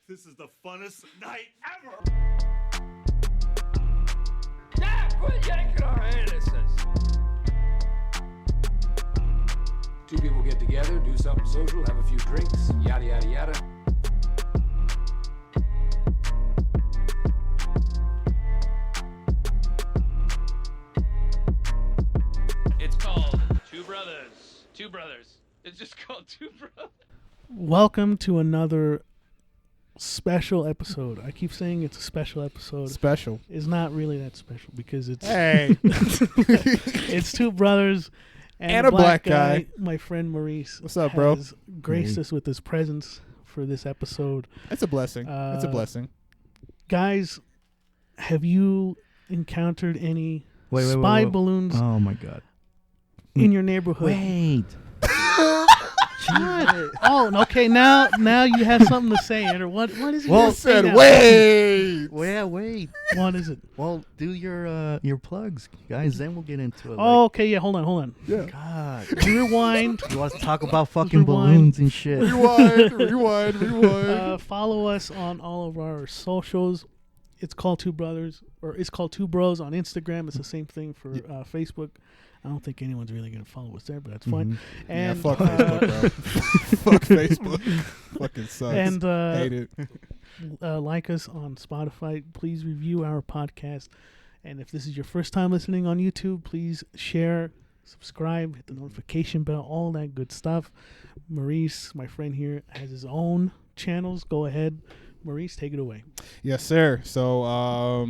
This is the funnest night ever! Yeah, quit yanking our anuses! Two people get together, do something social, have a few drinks, yada yada yada. It's called Two Brothers. Two Brothers. It's just called Two Brothers. Welcome to another special episode. I keep saying it's a special episode. Special. It's not really that special because it's Hey. it's two brothers and a black guy. My friend Maurice. What's up, bro? Has graced us with his presence for this episode. It's a blessing. It's a blessing. Guys, have you encountered any Wait, spy balloons Oh my god. in your neighborhood? Wait. What? Oh, okay. Now you have something to say, Eder. What is it? Well, you say now? Wait. Wait. What is it? Well, do your plugs, guys. Then we'll get into it. Oh, okay. Yeah. Hold on. Yeah. God. Rewind. You want to talk about fucking Rewind. balloons and shit? Rewind. Follow us on all of our socials. It's called Two Brothers, or it's called Two Bros on Instagram. It's the same thing for Facebook. I don't think anyone's really going to follow us there, but that's fine. And fuck Facebook, bro. Fuck Facebook. Fucking sucks. And hate it. like us on Spotify. Please review our podcast. And if this is your first time listening on YouTube, please share, subscribe, hit the notification bell, all that good stuff. Maurice, my friend here, has his own channels. Go ahead. Maurice, take it away. Yes, sir. So,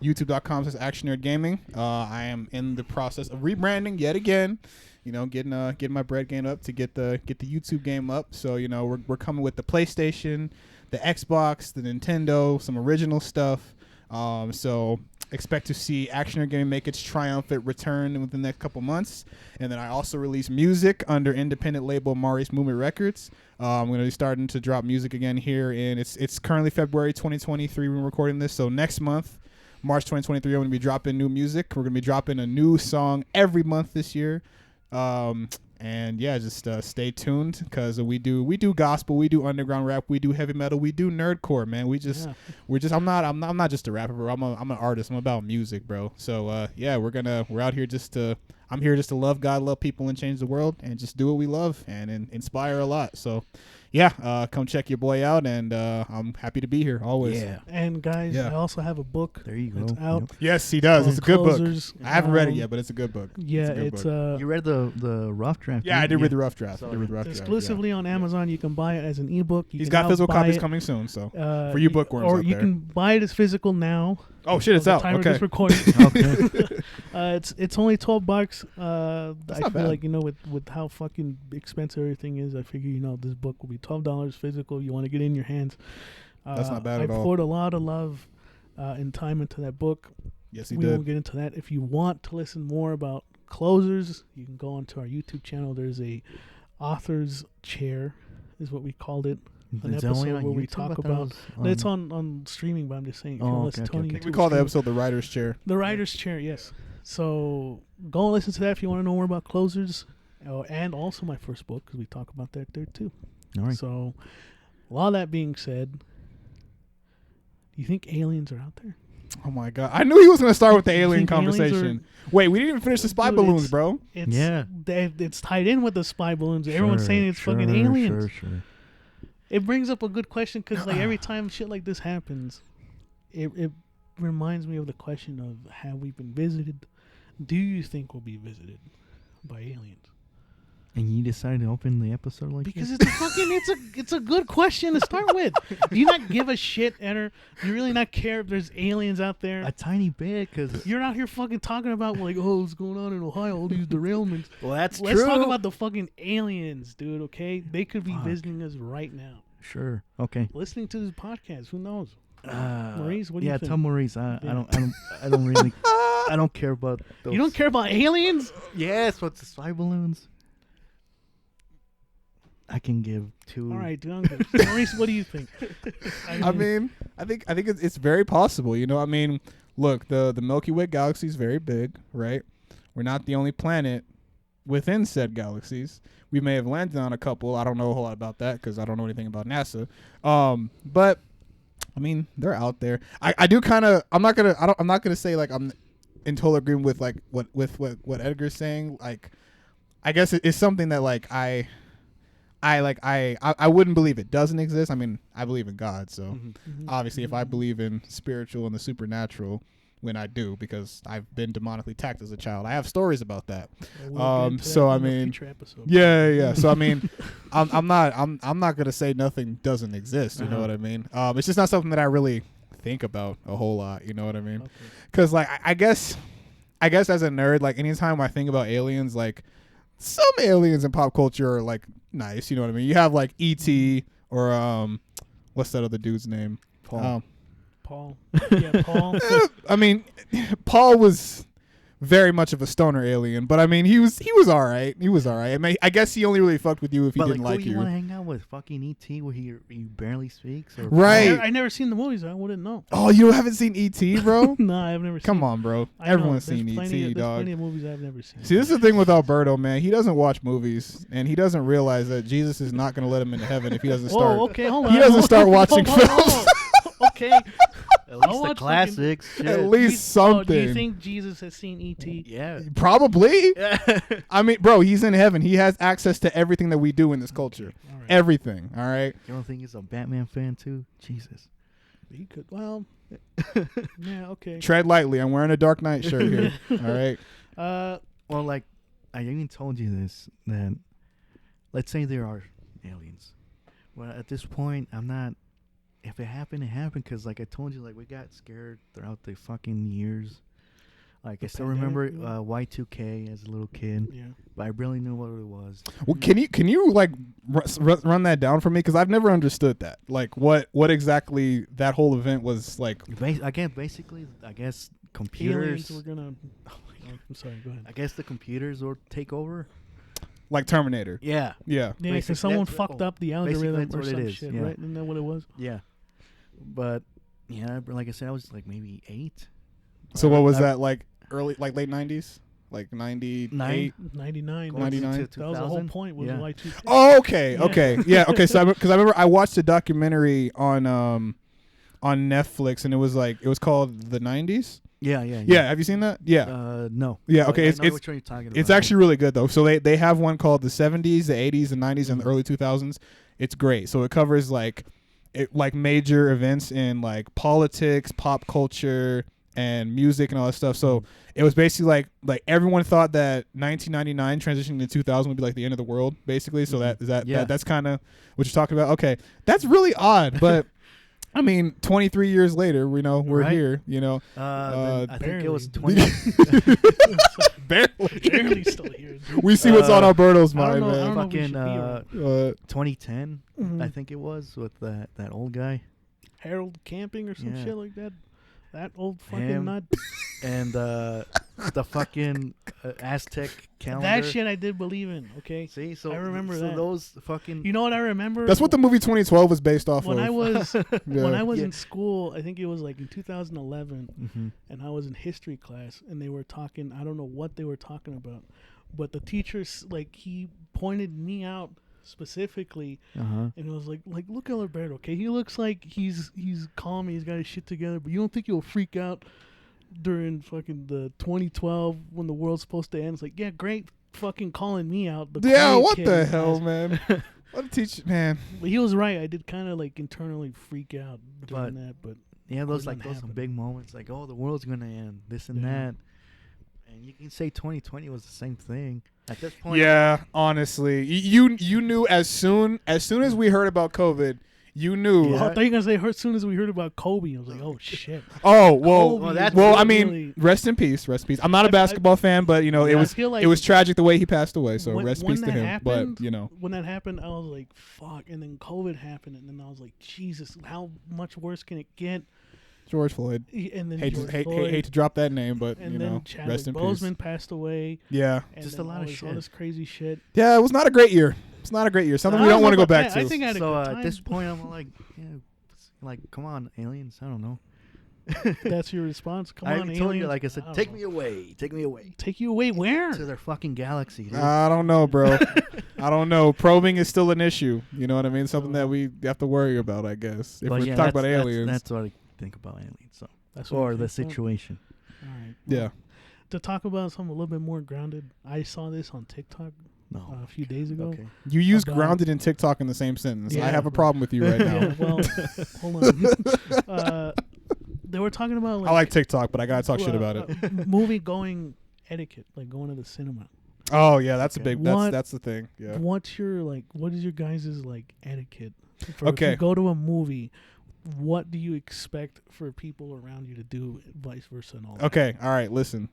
youtube.com/actionnerdgaming. I am in the process of rebranding yet again. You know, getting my bread game up to get the YouTube game up. So, you know, we're coming with the PlayStation, the Xbox, the Nintendo, some original stuff. So expect to see Action Nerd Gaming make its triumphant return within the next couple months. And then I also release music under independent label Maurice Movement Records. I'm going to be starting to drop music again here, and it's currently February 2023 when we're recording this. So next month, March 2023, I'm going to be dropping new music. We're going to be dropping a new song every month this year. And yeah, just stay tuned because we do gospel, we do underground rap, we do heavy metal, we do nerdcore, man. I'm not just a rapper, bro. I'm an artist. I'm about music, bro. So yeah, we're out here I'm here just to love God, love people, and change the world, and just do what we love and inspire a lot. So yeah, come check your boy out, and I'm happy to be here always. Yeah. And guys, I also have a book. There you go. It's out. Yep. Yes, he does. On It's a good Closers. book. I haven't read it yet, but it's a good book. Yeah, it's a good book. You read the rough draft? Yeah, I did read the rough draft. So exclusively on Amazon. You can buy it as an ebook. He's got physical copies coming soon, so for you bookworms or out you there. can buy it as physical now. Oh shit, it's out. Time of Okay. this recording. Okay. It's only $12. That's I not feel bad. like, you know, with how fucking expensive everything is, I figure, you know, this book will be $12 physical. You want to get it in your hands. That's not bad at all. I poured a lot of love and time into that book. Yes, he We did. won't get into that. If you want to listen more about closers, you can go onto our YouTube channel. There's a author's chair, is what we called it. An Is that episode only on where we YouTube? talk I thought it about. was It's on streaming, but I'm just saying. If you want to listen to it on YouTube, We call the streaming. episode the writer's chair. The writer's chair, yes. So go and listen to that if you want to know more about closers, and also my first book, because we talk about that there too. All right. So, a lot of that being said, do you think aliens are out there? Oh my god, I knew he was going to start with the You alien think aliens conversation. Wait, we didn't even finish the spy Dude, balloons, it's- bro. It's tied in with the spy balloons. Everyone's saying it's fucking aliens. Sure. It brings up a good question because, like, every time shit like this happens, it reminds me of the question of, have we been visited? Do you think we'll be visited by aliens? And you decided to open the episode like Because this? it's a good question to start with. Do you not give a shit, Eder? Do you really not care if there's aliens out there? A tiny bit, because... You're out here fucking talking about, like, oh, what's going on in Ohio, all these derailments. Well, that's Let's true. talk about the fucking aliens, dude, okay? They could be Fuck. visiting us right now. Sure. Okay. Listening to this podcast, who knows? Maurice, what do yeah, you think? tell Maurice. I Yeah. don't really... I don't care about those... You don't care about aliens? Yes, what's the spy balloons? I can give two... All right, dude, I'm good. Maurice, what do you think? I mean, I think it's very possible. You know, I mean, look, the Milky Way galaxy is very big, right? We're not the only planet within said galaxies. We may have landed on a couple. I don't know a whole lot about that because I don't know anything about NASA. But I mean, they're out there. I do kind of. I'm not gonna say like I'm in total agreement with like what Edgar's saying. Like, I guess it's something that like I wouldn't believe it doesn't exist. I mean, I believe in God, so obviously, if I believe in spiritual and the supernatural, when I do, because I've been demonically attacked as a child, I have stories about that. So I mean, yeah. So I mean, I'm not gonna say nothing doesn't exist. You know what I mean? It's just not something that I really think about a whole lot. You know what I mean? Because like I guess as a nerd, like anytime I think about aliens, like some aliens in pop culture are like nice. You know what I mean? You have like E.T. or what's that other dude's name? Paul. Yeah, Paul. I mean, Paul was very much of a stoner alien, but I mean, he was all right. He was all right. I mean, I guess he only really fucked with you if he didn't like you. You want to hang out with fucking E.T. where he barely speaks? Or right. I never seen the movies. I wouldn't know. Oh, you haven't seen E.T., bro? No, I've never seen. Come on, bro. Everyone's seen E.T., dog. There's plenty of movies I've never seen. See, this is the thing with Alberto, man. He doesn't watch movies, and he doesn't realize that Jesus is not going to let him into heaven if he doesn't start. Oh, okay, hold on. He doesn't start watching films. Okay. At least the classics. Shit. At least something. Do you think Jesus has seen E.T.? Yeah. Probably. I mean, bro, he's in heaven. He has access to everything that we do in this culture. All right. Everything. All right. You don't think he's a Batman fan too? Jesus. He could. Well. Yeah. Okay. Tread lightly. I'm wearing a Dark Knight shirt here. All right. Well, like I even told you this, that let's say there are aliens. Well, at this point, I'm not. If it happened, it happened. Because, like I told you, like we got scared throughout the fucking years. Like I still remember Y2K as a little kid. Yeah. But I barely knew what it was. Well, can you like run that down for me? Because I've never understood that. Like what exactly that whole event was like. I guess computers. Aliens were gonna. I'm sorry. Go ahead. I guess the computers will take over. Like Terminator. Yeah. Yeah. Yeah, because someone fucked up the algorithm or some shit, yeah. right? Isn't that what it was? Yeah. But yeah, like I said, I was like maybe 8. So what was that like? Late 90s, like 98, 99. 99. That was the whole point. Was Y2K. Oh, okay. Yeah, okay. So because I remember I watched a documentary on Netflix, and it was called The 90s. Yeah. Have you seen that? Yeah. No. Yeah. Okay. I know which one you're talking about. It's actually really good though. So they have one called the 70s, the 80s, the 90s, and the early 2000s. It's great. So it covers like major events in like politics, pop culture, and music and all that stuff. So it was basically like everyone thought that 1999 transitioning to 2000 would be like the end of the world, basically. So that's kind of what you're talking about. Okay, that's really odd, but I mean, 23 years later, we're here. I think it was 20. barely still here. We see what's on Alberto's mind, I man. don't know Fucking 2010, I think it was, with that old guy, Harold Camping or some shit like that. That old fucking Him. nut. And the fucking Aztec calendar. That shit I did believe in. Okay. See, so I remember so that. those fucking. You know what I remember? That's what the movie 2012 was based off when of. I was when I was Yeah. in school. I think it was like in 2011, and I was in history class, and they were talking. I don't know what they were talking about, but the teachers he pointed me out specifically, and it was like look at Alberto. Okay, he looks like he's calm. He's got his shit together, but you don't think he'll freak out during fucking the 2012 when the world's supposed to end? It's like, yeah, great fucking calling me out. What the hell, man? What a teacher, man. But he was right. I did kind of like internally freak out during that, but yeah, those big moments, like, oh, the world's gonna end, this and that, and you can say 2020 was the same thing at this point. Yeah, honestly, you knew as soon as we heard about COVID. You knew. I thought you were gonna say as soon as we heard about Kobe. I was like, oh shit. Oh well. Kobe, I mean, rest in peace. Rest in peace. I'm not a basketball fan, but it was tragic the way he passed away. So rest in peace to him. Happened, but when that happened, I was like, fuck. And then COVID happened, and then I was like, Jesus, how much worse can it get? George Floyd. And then hate to drop that name, but and then rest in Boseman peace. passed away. Yeah, and just a lot of shit. All this crazy shit. Yeah, it was not a great year. It's not a great year. Something we don't want to go back to. I think I had a good time. At this point, I'm like, like, come on, aliens. I don't know. That's your response. Come I on, already told you, aliens. like I said, don't take know. me away, take me away Take you away where? to their fucking galaxy, dude. I don't know, bro. I don't know. Probing is still an issue. You know what I mean? Something that we have to worry about, I guess. If But we're yeah, talking about that's- aliens. That's what I think about aliens. So, That's what or you the think, huh? situation. All right. Yeah. To talk about something a little bit more grounded, I saw this on TikTok No. a few days ago. Okay. You use About- grounded and TikTok in the same sentence. I Yeah. have a problem with you right now. Yeah, well, hold on. They were talking about I like TikTok, but I gotta talk shit about it. Movie going etiquette, like going to the cinema. Oh yeah, that's a Okay. big. What- That's the thing. Yeah. What's your what is your guys' like etiquette? For If Okay. you go to a movie, what do you expect for people around you to do, vice versa, and all that? Okay. All right. Listen.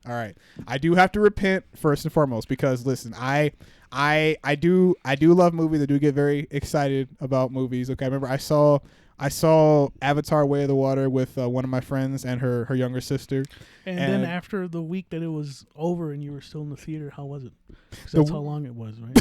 All right. I do have to repent first and foremost because listen, I do love movies. I do get very excited about movies. Okay. I remember I saw Avatar: Way of the Water with one of my friends and her younger sister. And then And- after the week that it was over and you were still in the theater, how was it? 'Cause The that's w- how long it was, right?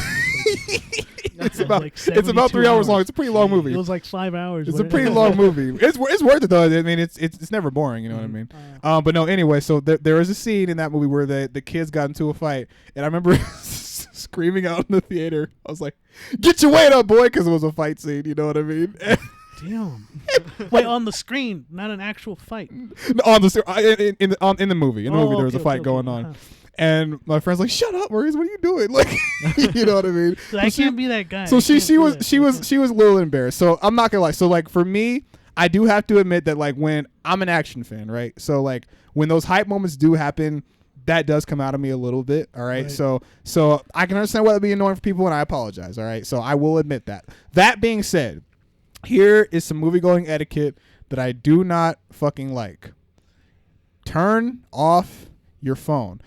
It's was about like it's about 72 3 hours long. hours. It's a pretty long movie. It was like 5 hours. It's a but- pretty long movie. It's worth it though. I mean, it's never boring. You know what I mean? But no. Anyway, so there was a scene in that movie where the kids got into a fight, and I remember screaming out in the theater. I was like, "Get your weight up, boy!" Because it was a fight scene. You know what I mean? Damn. Wait, on the screen, not an actual fight. on the in the movie. In the movie, there was a okay, fight okay, going okay. on. Uh-huh. And my friend's like, "Shut up, Maurice! What are you doing?" Like, you know what I mean? So I she- can't be that guy. So I she can't she do was that. she was she was a little embarrassed. So I'm not gonna lie. So like for me, I do have to admit that like when I'm an action fan, right? So like when those hype moments do happen, that does come out of me a little bit. All right. Right. So I can understand why that'd be annoying for people, and I apologize. All right. So I will admit that. That being said, here is some movie going etiquette that I do not fucking like. Turn off your phone.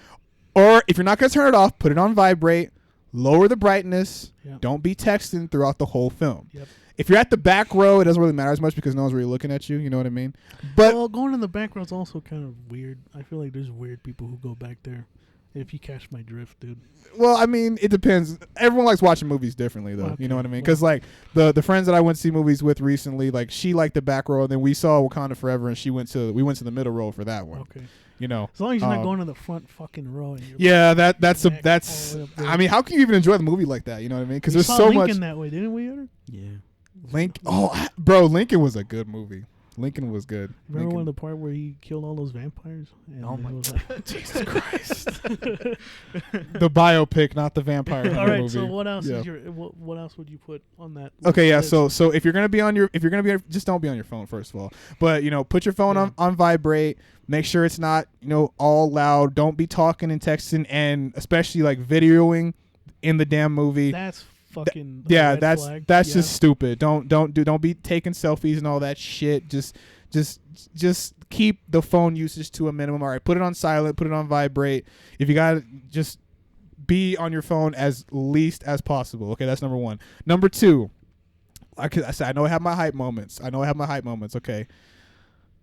Or if you're not going to turn it off, put it on vibrate, lower the brightness. Yeah. Don't be texting throughout the whole film. Yep. If you're at the back row, it doesn't really matter as much because no one's really looking at you. You know what I mean? But Well, going in the back row is also kind of weird. I feel like there's weird people who go back there. If you catch my drift, dude. well, I mean, it depends. Everyone likes watching movies differently, though. You know what I mean? Because like the friends that I went to see movies with recently, like she liked the back row, and then we saw Wakanda Forever, and we went to the middle row for that one. Okay. You know, As long as you're not going to the front fucking row. And you're yeah, that's back that's. all the way up there. I mean, how can you even enjoy the movie like that? You know what I mean? Because We there's saw so Lincoln much. that way, didn't we? Ever? Yeah. Bro, Lincoln was a good movie. Lincoln was good. Remember Lincoln. when the part where he killed all those vampires? And Oh it my was like, Jesus Christ. The biopic, not the vampire all right. movie. So what else Yeah. is your? What else would you put on that? Okay, yeah. list? So if you're gonna be on just don't be on your phone first of all. But put your phone Yeah. on vibrate. Make sure it's not all loud. Don't be talking and texting, and especially like videoing in the damn movie. That's fucking. a Yeah, red that's flag. that's Yeah. just stupid. Don't be taking selfies and all that shit. Just keep the phone usage to a minimum. All right, put it on silent, put it on vibrate. If you got just be on your phone as least as possible. Okay, that's number one. Number two, I said I know I have my hype moments. Okay,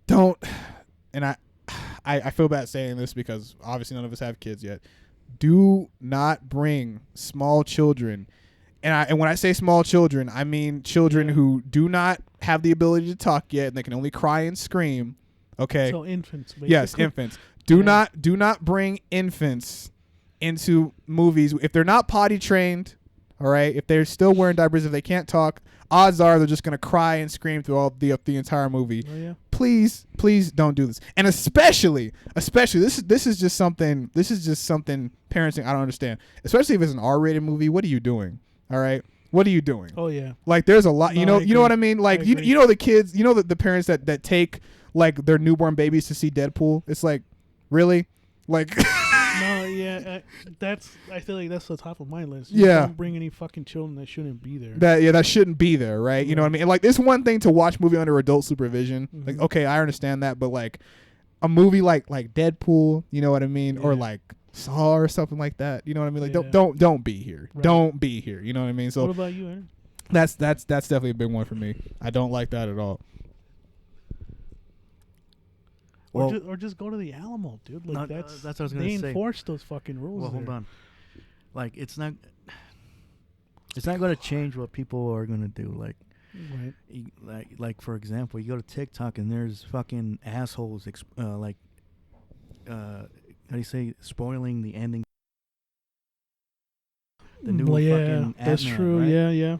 don't, and I feel bad saying this because obviously none of us have kids yet. Do not bring small children. And when I say small children, I mean children who do not have the ability to talk yet, and they can only cry and scream. Okay. So infants. Basically. Yes, infants. Do not bring infants into movies if they're not potty trained. All right. If they're still wearing diapers, if they can't talk, odds are they're just gonna cry and scream through all the entire movie. Oh yeah. Please don't do this. And especially this is just something parenting I don't understand. Especially if it's an R-rated movie. What are you doing? All right. What are you doing? Oh yeah. Like there's a lot, No, you know I what I agree. mean? Like I you agree. know the kids, the parents that take like their newborn babies to see Deadpool. It's like, really? Like No, yeah. I feel like that's the top of my list. Yeah. Don't bring any fucking children that shouldn't be there. that shouldn't be there, right? You know what I mean? And like it's one thing to watch movie under adult supervision. Mhm. Like okay, I understand that, but like a movie like Deadpool, you know what I mean? Or Yeah. like Saw or something like that. You know what I mean? Like Yeah. don't be here. Right. Don't be here. You know what I mean? What So about you, Aaron? that's definitely a big one for me. I don't like that at all. Well- Or just go to the Alamo, dude. Like No, that's what I was gonna they say. enforce those fucking rules. Well, hold there. on. Like it's not going to change what people are going to do. Like Right. Like for example, you go to TikTok and there's fucking assholes how do you say, spoiling the ending. The new Well, yeah, fucking that's Ant-Man, true. right? Yeah.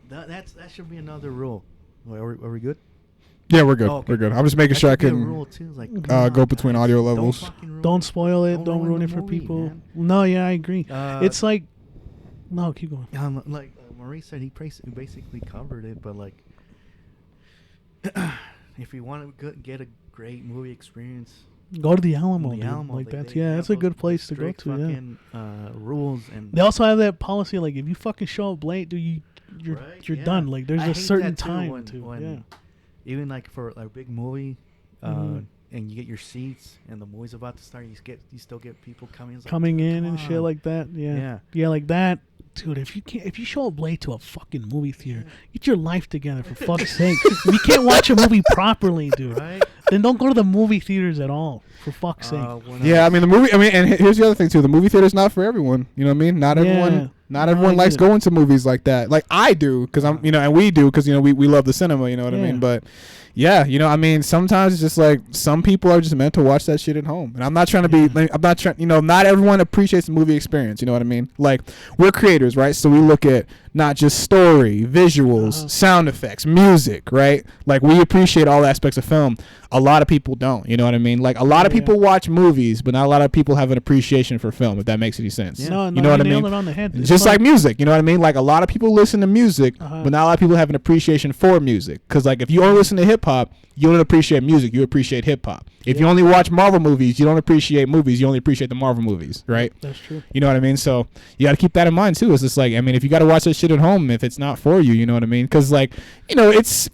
That should be another rule. Are we good? Yeah, we're good. Oh, okay. We're good. I'm just making That sure I should be a can rule too. Like, go between guys, audio levels. Don't spoil it. Don't ruin the it for movie, people. man. No, yeah, I agree. It's It's like, no, keep going. like Maurice said, he basically covered it. But like, if you want to get a great movie experience, Go to the Alamo. the dude. Alamo, Like they that's have that's a those good place to go strict to. Yeah. fucking, rules and They also have that policy like if you fucking show up late, dude, you're Right, you're yeah. done. Like there's I a hate certain that too time when- to. when Yeah. even like for a big movie, Mhm. and you get your seats and the movie's about to start, you still get people coming. It's like, Coming dude, in come and shit on. like that. Yeah. Yeah. Yeah, like that. Dude, if you show up late to a fucking movie theater, get your life together for fuck's sake. If you can't watch a movie properly, dude, Right? then don't go to the movie theaters at all. For fuck's sake. When Yeah, I was- mean the movie. I mean, and here's the other thing too. The movie theater's not for everyone. You know what I mean? Not Yeah. everyone. Not No, everyone I likes get it. going to movies like that. Like I do, because I'm. You know, and we do, because you know we love the cinema. You know what I Yeah. mean? But yeah, you know, I mean, sometimes it's just like some people are just meant to watch that shit at home. And I'm not trying to be. Like, I'm not trying. You know, not everyone appreciates the movie experience. You know what I mean? Like we're creators, right? So we look at not just story, visuals, sound effects, music, right? Like we appreciate all aspects of film. A lot of people don't. You know what I mean? Like a lot of Yeah. people watch movies, but not a lot of people have an appreciation for film. If that makes any sense. No, You know what I nailed mean? it on the head. It's Just like music, you know what I mean? Like a lot of people listen to music, Uh-huh. but not a lot of people have an appreciation for music. Because like if you only listen to hip hop, you don't appreciate music. You appreciate hip hop. If you only watch Marvel movies, you don't appreciate movies. You only appreciate the Marvel movies, right? That's true. You know what I mean? So you got to keep that in mind too. It's just like, I mean, if you got to watch that shit at home, if it's not for you, you know what I mean? Because like, you know, it's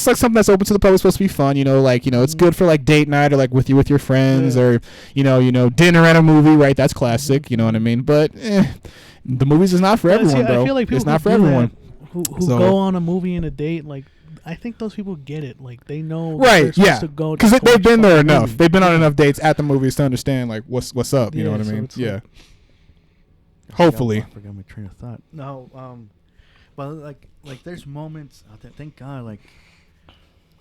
like something that's open to the public. It's supposed to be fun, you know, like, you know, it's good for like date night or like with your friends Yeah. or you know dinner and a movie, right? That's classic. You know what I mean? But the movies is not for But see, everyone, bro. I feel like people It's not who for do that, everyone. Who So- go on a movie and a date, like I think those people get it. Like they know Right, they're supposed yeah, to go because to they've watch been a there fucking enough. movie. They've been on enough dates at the movies to understand like what's up. You know Yeah, what I so mean? it's Yeah. like- Hopefully. I forgot my train of thought. No, but like there's moments. Thank God, like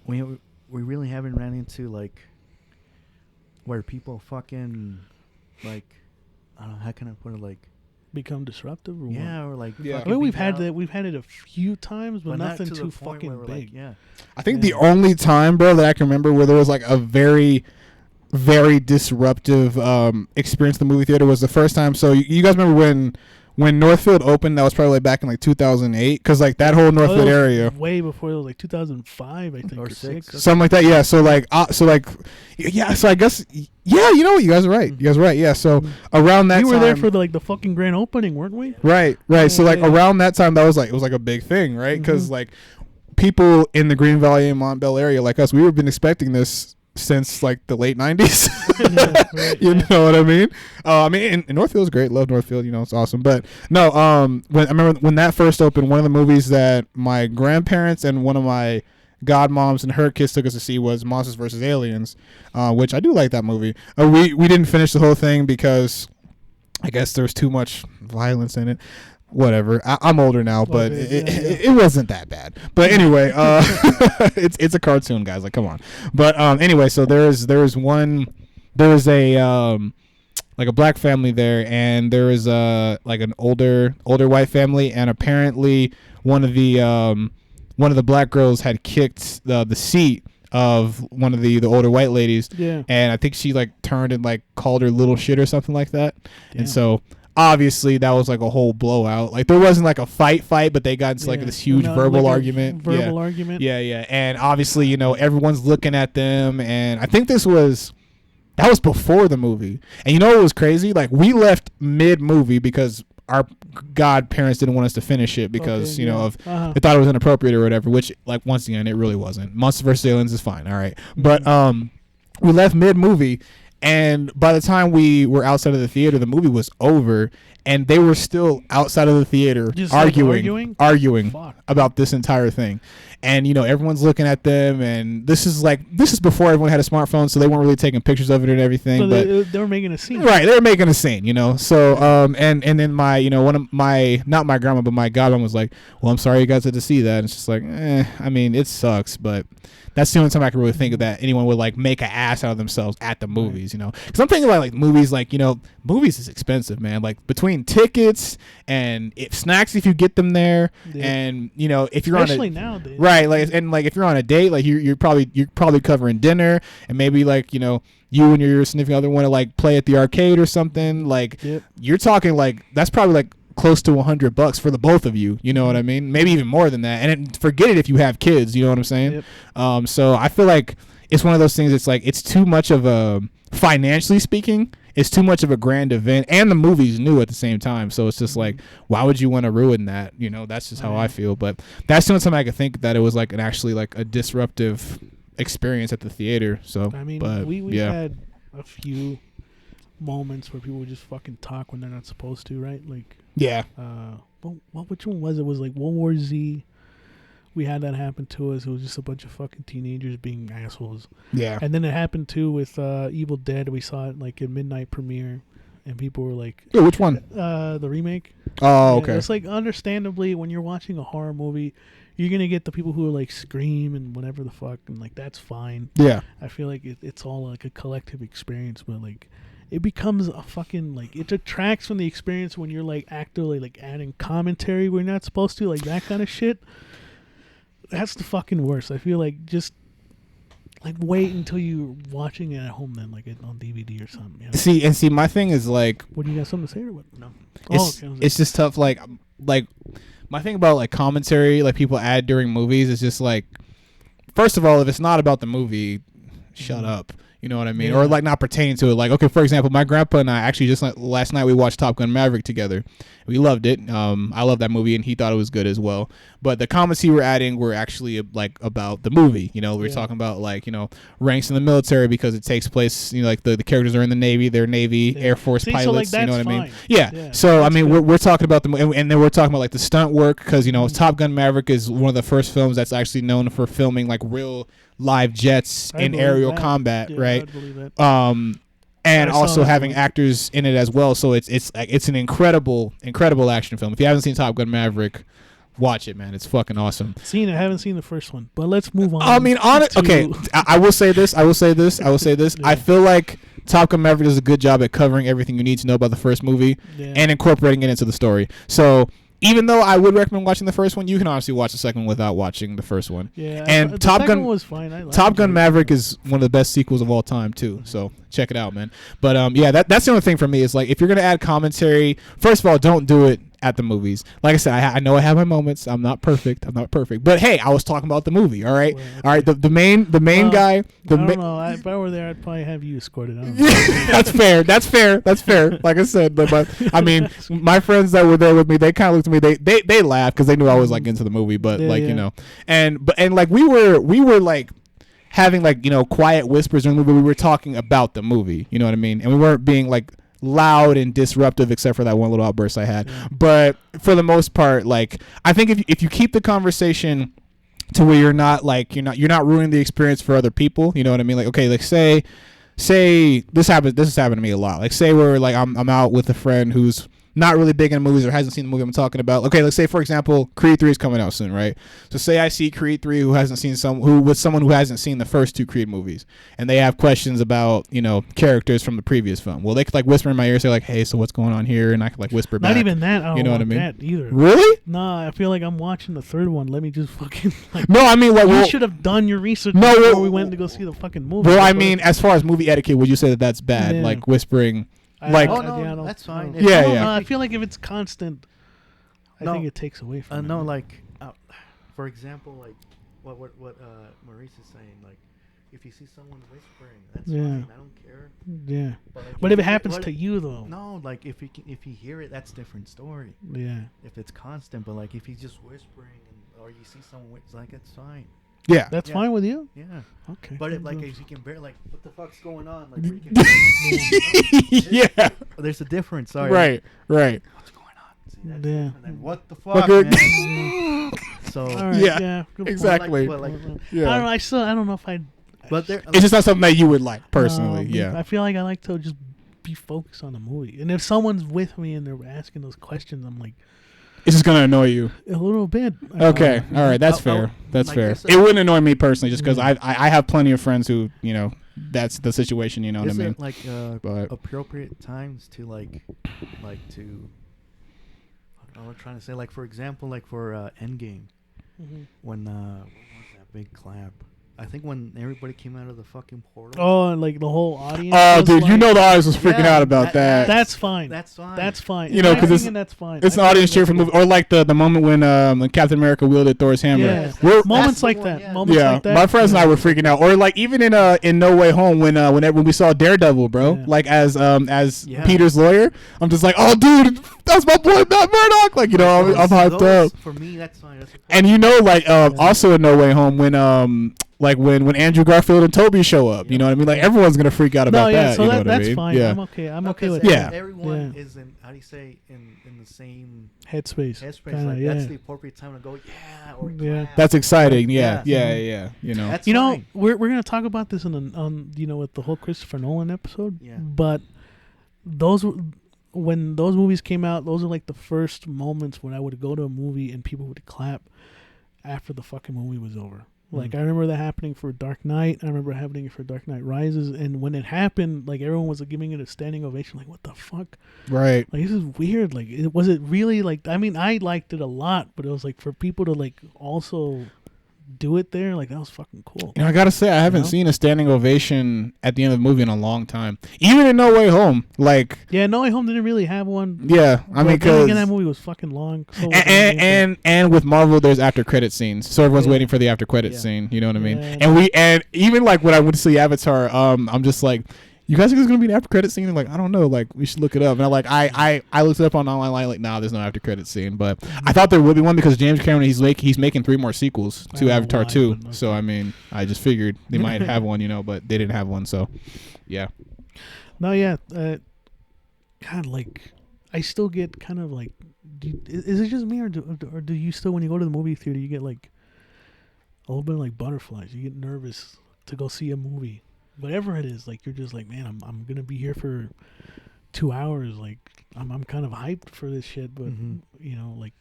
we really haven't ran into like where people fucking like I don't know, how can I put it, like become disruptive or yeah, what? or like Yeah. fucking I mean, we've beat had out, that. We've had it a few times, but not nothing to the too point fucking where we're big. like, yeah. I think Yeah. the only time, bro, that I can remember where there was like a very, very disruptive experience in the movie theater was the first time. So you guys remember when Northfield opened? That was probably like back in like 2008, because like that whole Oh, Northfield that was area. way before. It was like 2005, I think, Or or six. six. Something like that, yeah. So like, yeah. So I guess, yeah. You know what? You guys are right. You guys are right. Yeah. So around that We time, were there for the fucking grand opening, weren't we? right. So Yeah, like yeah. around that time, that was like it was like a big thing, right? Because Mhm. like people in the Green Valley and Montbell area, like us, we have been expecting this since like the late 90s. Yeah, right, You yeah. know what I mean? I mean, and Northfield's great. Love Northfield. You know, it's awesome. But no, when I remember when that first opened, one of the movies that my grandparents and one of my godmoms and her kids took us to see was Monsters vs. Aliens, which I do like that movie. We didn't finish the whole thing because I guess there was too much violence in it. Whatever. I'm older now, but Okay, it wasn't that bad. But anyway, it's a cartoon, guys. Like, come on. But anyway, so there is a like a black family there, and there is like an older white family, and apparently one of the black girls had kicked the seat of one of the older white ladies, Yeah. and I think she like turned and like called her little shit or something like that. Damn. And so obviously that was like a whole blowout. Like there wasn't like a fight, but they got into like Yeah. this huge No, verbal like a argument. Verbal argument. Yeah. And obviously, you know, everyone's looking at them, and I think that was before the movie. And you know what was crazy? Like we left mid movie because our godparents didn't want us to finish it because Okay, you know yeah. of Uh-huh. they thought it was inappropriate or whatever, which like once again it really wasn't. Monsters vs. Aliens is fine, all right. But we left mid movie, and by the time we were outside of the theater, the movie was over, and they were still outside of the theater Just like arguing Fuck. about this entire thing. And everyone's looking at them, and this is before everyone had a smartphone, so they weren't really taking pictures of it and everything. So but they were making a scene, right? They were making a scene, So and then my one of my, not my grandma but my godmom was like, "Well, I'm sorry you guys had to see that." And it's just like, I mean, it sucks, but that's the only time I can really think of that anyone would like make an ass out of themselves at the movies, Because I'm thinking about like movies, like movies is expensive, man. Like between tickets and snacks if you get them there, and if you're especially on nowadays, right, like if you're on a date, like you're probably covering dinner, and maybe like you and your significant other want to like play at the arcade or something. Like you're talking like that's probably like close to $100 for the both of you. You know what I mean? Maybe even more than that. And forget it if you have kids. You know what I'm saying? So I feel like it's one of those things. It's like it's too much of a, financially speaking, it's too much of a grand event, and the movie's new at the same time. So it's just like, why would you want to ruin that? That's just how I feel. But that's the only time I could think that it was like a disruptive experience at the theater. So I mean, but we've had a few moments where people just fucking talk when they're not supposed to, right? Like which one was it? Was like World War Z. We had that happen to us. It was just a bunch of fucking teenagers being assholes. Yeah. And then it happened too with Evil Dead. We saw it like at midnight premiere, and people were like, "Yeah, which one?" The remake. Oh, okay. It's like, understandably, when you're watching a horror movie, you're gonna get the people who are like scream and whatever the fuck, and like that's fine. Yeah. I feel like it's all like a collective experience, but like it becomes a fucking like it detracts from the experience when you're like actively like adding commentary where you're not supposed to, like that kind of shit. That's the fucking worst. I feel like just like wait until you're watching it at home, then like it on DVD or something. See, my thing is like, what do you got something to say or what? No. It's just tough. Like my thing about like commentary, like people add during movies, is just like, first of all, if it's not about the movie, shut up. You know what I mean? Yeah. Or like not pertaining to it. Like, okay, for example, my grandpa and I actually just like, last night we watched Top Gun Maverick together. We loved it. I love that movie, and he thought it was good as well. But the comments he were adding were actually like about the movie. We were talking about like ranks in the military because it takes place. Like the characters are in the Navy, they're Navy Air Force pilots. So like, you know what I mean? Yeah. So I mean, we're talking about and then we're talking about like the stunt work because Top Gun Maverick is one of the first films that's actually known for filming like real live jets in aerial combat, right? And also having actors in it as well. So it's an incredible action film. If you haven't seen Top Gun Maverick, watch it, man. It's fucking awesome. I haven't seen the first one, but let's move on. I mean, okay. I will say this. I feel like Top Gun Maverick does a good job at covering everything you need to know about the first movie and incorporating it into the story. So even though I would recommend watching the first one, you can honestly watch the second one without watching the first one. Yeah, and Top Gun was fine. Top Gun Maverick is one of the best sequels of all time too. So check it out, man. But that's the only thing for me is like, if you're gonna add commentary, first of all, don't do it at the movies. Like I said, I know I have my moments. I'm not perfect. But hey, I was talking about the movie. All right, all right. The main guy. I don't know. If I were there, I'd probably have you escorted out. That's fair. Like I said, but I mean, my friends that were there with me, they kind of looked at me. They laughed because they knew I was like into the movie. But and like we were like having like quiet whispers during the movie. We were talking about the movie. You know what I mean? And we weren't being like loud and disruptive except for that one little outburst I had. But for the most part, like I think if you keep the conversation to where you're not ruining the experience for other people, you know what I mean? Like, okay, like say this has happened to me a lot. Like say we're like I'm out with a friend who's not really big in movies or hasn't seen the movie I'm talking about. Okay, let's say for example, Creed 3 is coming out soon, right? So say I see Creed 3 with someone who hasn't seen the first two Creed movies, and they have questions about characters from the previous film. Well, they could like whisper in my ear, say like, "Hey, so what's going on here?" And I could like whisper back. Not even that. I don't know what I mean? That either. Really? Nah, I feel like I'm watching the third one. Let me just fucking like. No, I mean, like, you should have done your research before we went to go see the fucking movie. Well, I mean, as far as movie etiquette, would you say that that's bad? Like whispering. Like, that's fine. No, I feel like if it's constant, I think it takes away from it. No, like, for example, like what Maurice is saying, like, if you see someone whispering, that's fine. I don't care. Yeah. But if it happens to you though, no, like if you hear it, that's a different story. Yeah. If it's constant, but like if he's just whispering or you see someone, it's like it's fine. Yeah. That's Yeah. fine with you. Yeah. Okay. But if you can bear like, what the fuck's going on? Like, where you can Yeah. there's a difference. Sorry. Right. What's going on? See, that's Yeah. different than what the Fuck fuck, it. man? So, All right, Yeah. good point. Exactly. But like, Yeah. I don't know if I. but there. It's just not something that you would like personally. Yeah. I feel like I like to just be focused on the movie, and if someone's with me and they're asking those questions, I'm like It's just gonna annoy you. a little bit. Okay. All right. That's fair. That's like fair. this, It wouldn't annoy me personally, just because Yeah. I have plenty of friends who that's the situation. You know what I Is mean? it like But- appropriate times to like to? I was trying to say, like, for example, like for Endgame, when what was that big clap? I think when everybody came out of the fucking portal. Oh, and like the whole audience. Oh, was dude, like, you know the audience was freaking out about that. That's fine. That's fine. That's fine. You know, In my 'cause it's- opinion, that's fine. It's I an think audience cheer that's for movie, or like the moment when Captain America wielded Thor's hammer. Yeah. We're, moments That's the like one, that. yeah. Moments yeah, like that. my friends and I were freaking out, or like even in No Way Home when we saw Daredevil, bro, Yeah. like as Yeah. Peter's lawyer, I'm just like, oh, dude, that's my boy Matt Murdock. Like I'm hyped Those, up. For me, that's fine. That's okay. And like also in No Way Home when Andrew Garfield and Toby show up, you know what I mean? Like everyone's gonna freak out about No, yeah. that. So you know that, what I that's mean? fine. Yeah. I'm okay. I'm No, okay 'cause with Yeah. Everyone Yeah. is in, how do you say, in the same headspace. headspace. Kinda, Like yeah. that's the appropriate time to go. Yeah. Or Yeah. clap. That's exciting. Yeah. Yeah. You know. That's You know, fine. we're gonna talk about this on with the whole Christopher Nolan episode. Yeah. But when those movies came out, those are like the first moments when I would go to a movie and people would clap after the fucking movie was over. Like I remember that happening for Dark Knight. I remember happening for Dark Knight Rises, and when it happened, like everyone was giving it a standing ovation. Like, what the fuck? Right. Like, this is weird. Like, was it really like? I mean, I liked it a lot, but it was like for people to like also do it there, like that was fucking cool. I gotta say, I haven't know? seen a standing ovation at the end of the movie in a long time. Even in No Way Home, like, Yeah, No Way Home didn't really have one. yeah, I mean, But then again, that because movie was fucking long. So and with Marvel, there's after credit scenes, so everyone's Yeah. waiting for the after credit Yeah. scene. You know what I mean? Yeah. And even like when I went to see Avatar, I'm just like, you guys think there's gonna be an after credit scene? They're like, I don't know, like we should look it up. And I looked it up on online, like, nah, there's no after credit scene. But I thought there would be one because James Cameron he's making 3 more sequels I to don't know Avatar why, 2. but So I mean, I just figured they might have one, but they didn't have one. So yeah. No, yeah. God, like, I still get kind of like, is it just me or do you still, when you go to the movie theater, you get like a little bit of like butterflies? You get nervous to go see a movie, whatever it is. Like, you're just like, man, I'm gonna be here for 2 hours. Like, I'm kind of hyped for this shit, but like,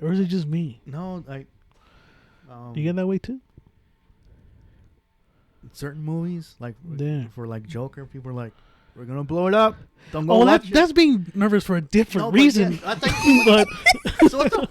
or is it just me? No, Do you get that way too? certain movies, like Yeah. for like Joker, people are like, we're gonna blow it up. Don't go Oh, watch it. that's being nervous for a different No, but reason. yeah, I think, But so what the,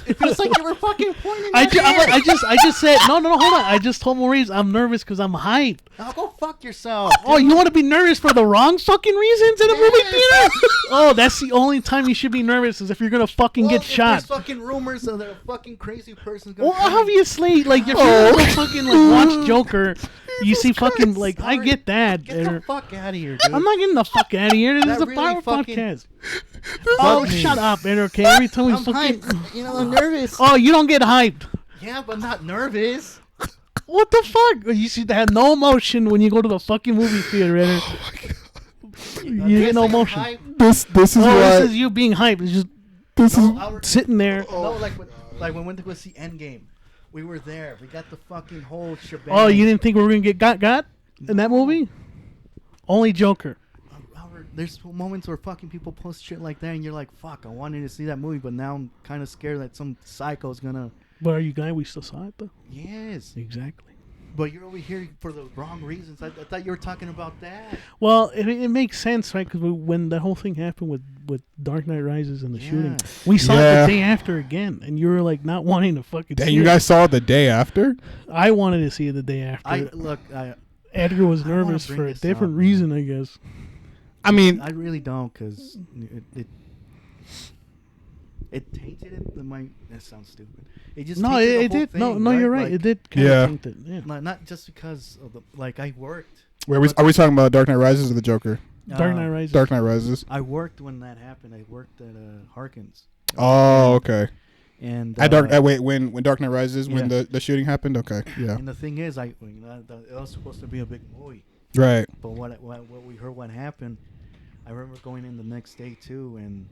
it feels like you were fucking pointing. I at me. just said no, hold on. I just told Maurice I'm nervous because I'm hyped. Now go fuck yourself. Oh, you want to be nervous for the wrong fucking reasons in a movie Yes. theater? Oh, that's the only time you should be nervous is if you're gonna fucking Well, get if shot. There's fucking rumors that a fucking crazy person's gonna. Well, come. obviously, like if you're gonna go fucking like watch Joker, you see fucking like I get that. Get the fuck out of here, dude. I'm not getting the fuck out of here. This That is a really power fucking podcast. Oh, bugged me. shut up, man. Okay, every time we I'm fucking. hyped. You know, I'm nervous. Oh, you don't get hyped. Yeah, but not nervous. What the fuck? You should have no emotion when you go to the fucking movie theater, Eder. You get no emotion. This is Oh, why this is you being hyped. It's just this is sitting there. No, like when we went to go see Endgame, we were there. We got the fucking whole shebang. Oh, you didn't think we were gonna get got in that movie? Only Joker. There's moments where fucking people post shit like that, and you're like, "Fuck, I wanted to see that movie, but now I'm kind of scared that some psycho's gonna." But are you glad we still saw it though? Yes, Exactly. but you're over here for the wrong reasons. I thought you were talking about that. Well, it makes sense, right? Because when that whole thing happened with Dark Knight Rises and the Yeah. shooting, we saw it the day after again, and you were like not wanting to fucking. Dang, see you it. guys saw it the day after? I wanted to see it the day after. Edgar was I don't wanna nervous bring for a this different up, reason, I guess. I mean, I really don't, because it tainted it. That sounds stupid. It just No, tainted the it whole did. thing, No, you're right. Like, It did kind Yeah. of taint it. Yeah. not just because of the I worked. are we talking about Dark Knight Rises or the Joker? Dark Knight Rises. Dark Knight Rises. I worked when that happened. I worked at Harkins. Oh, okay. And when Dark Knight Rises, when Yeah. the shooting happened. Okay, yeah, And the thing is, it was supposed to be a big movie. right. But what we heard what happened, I remember going in the next day too, and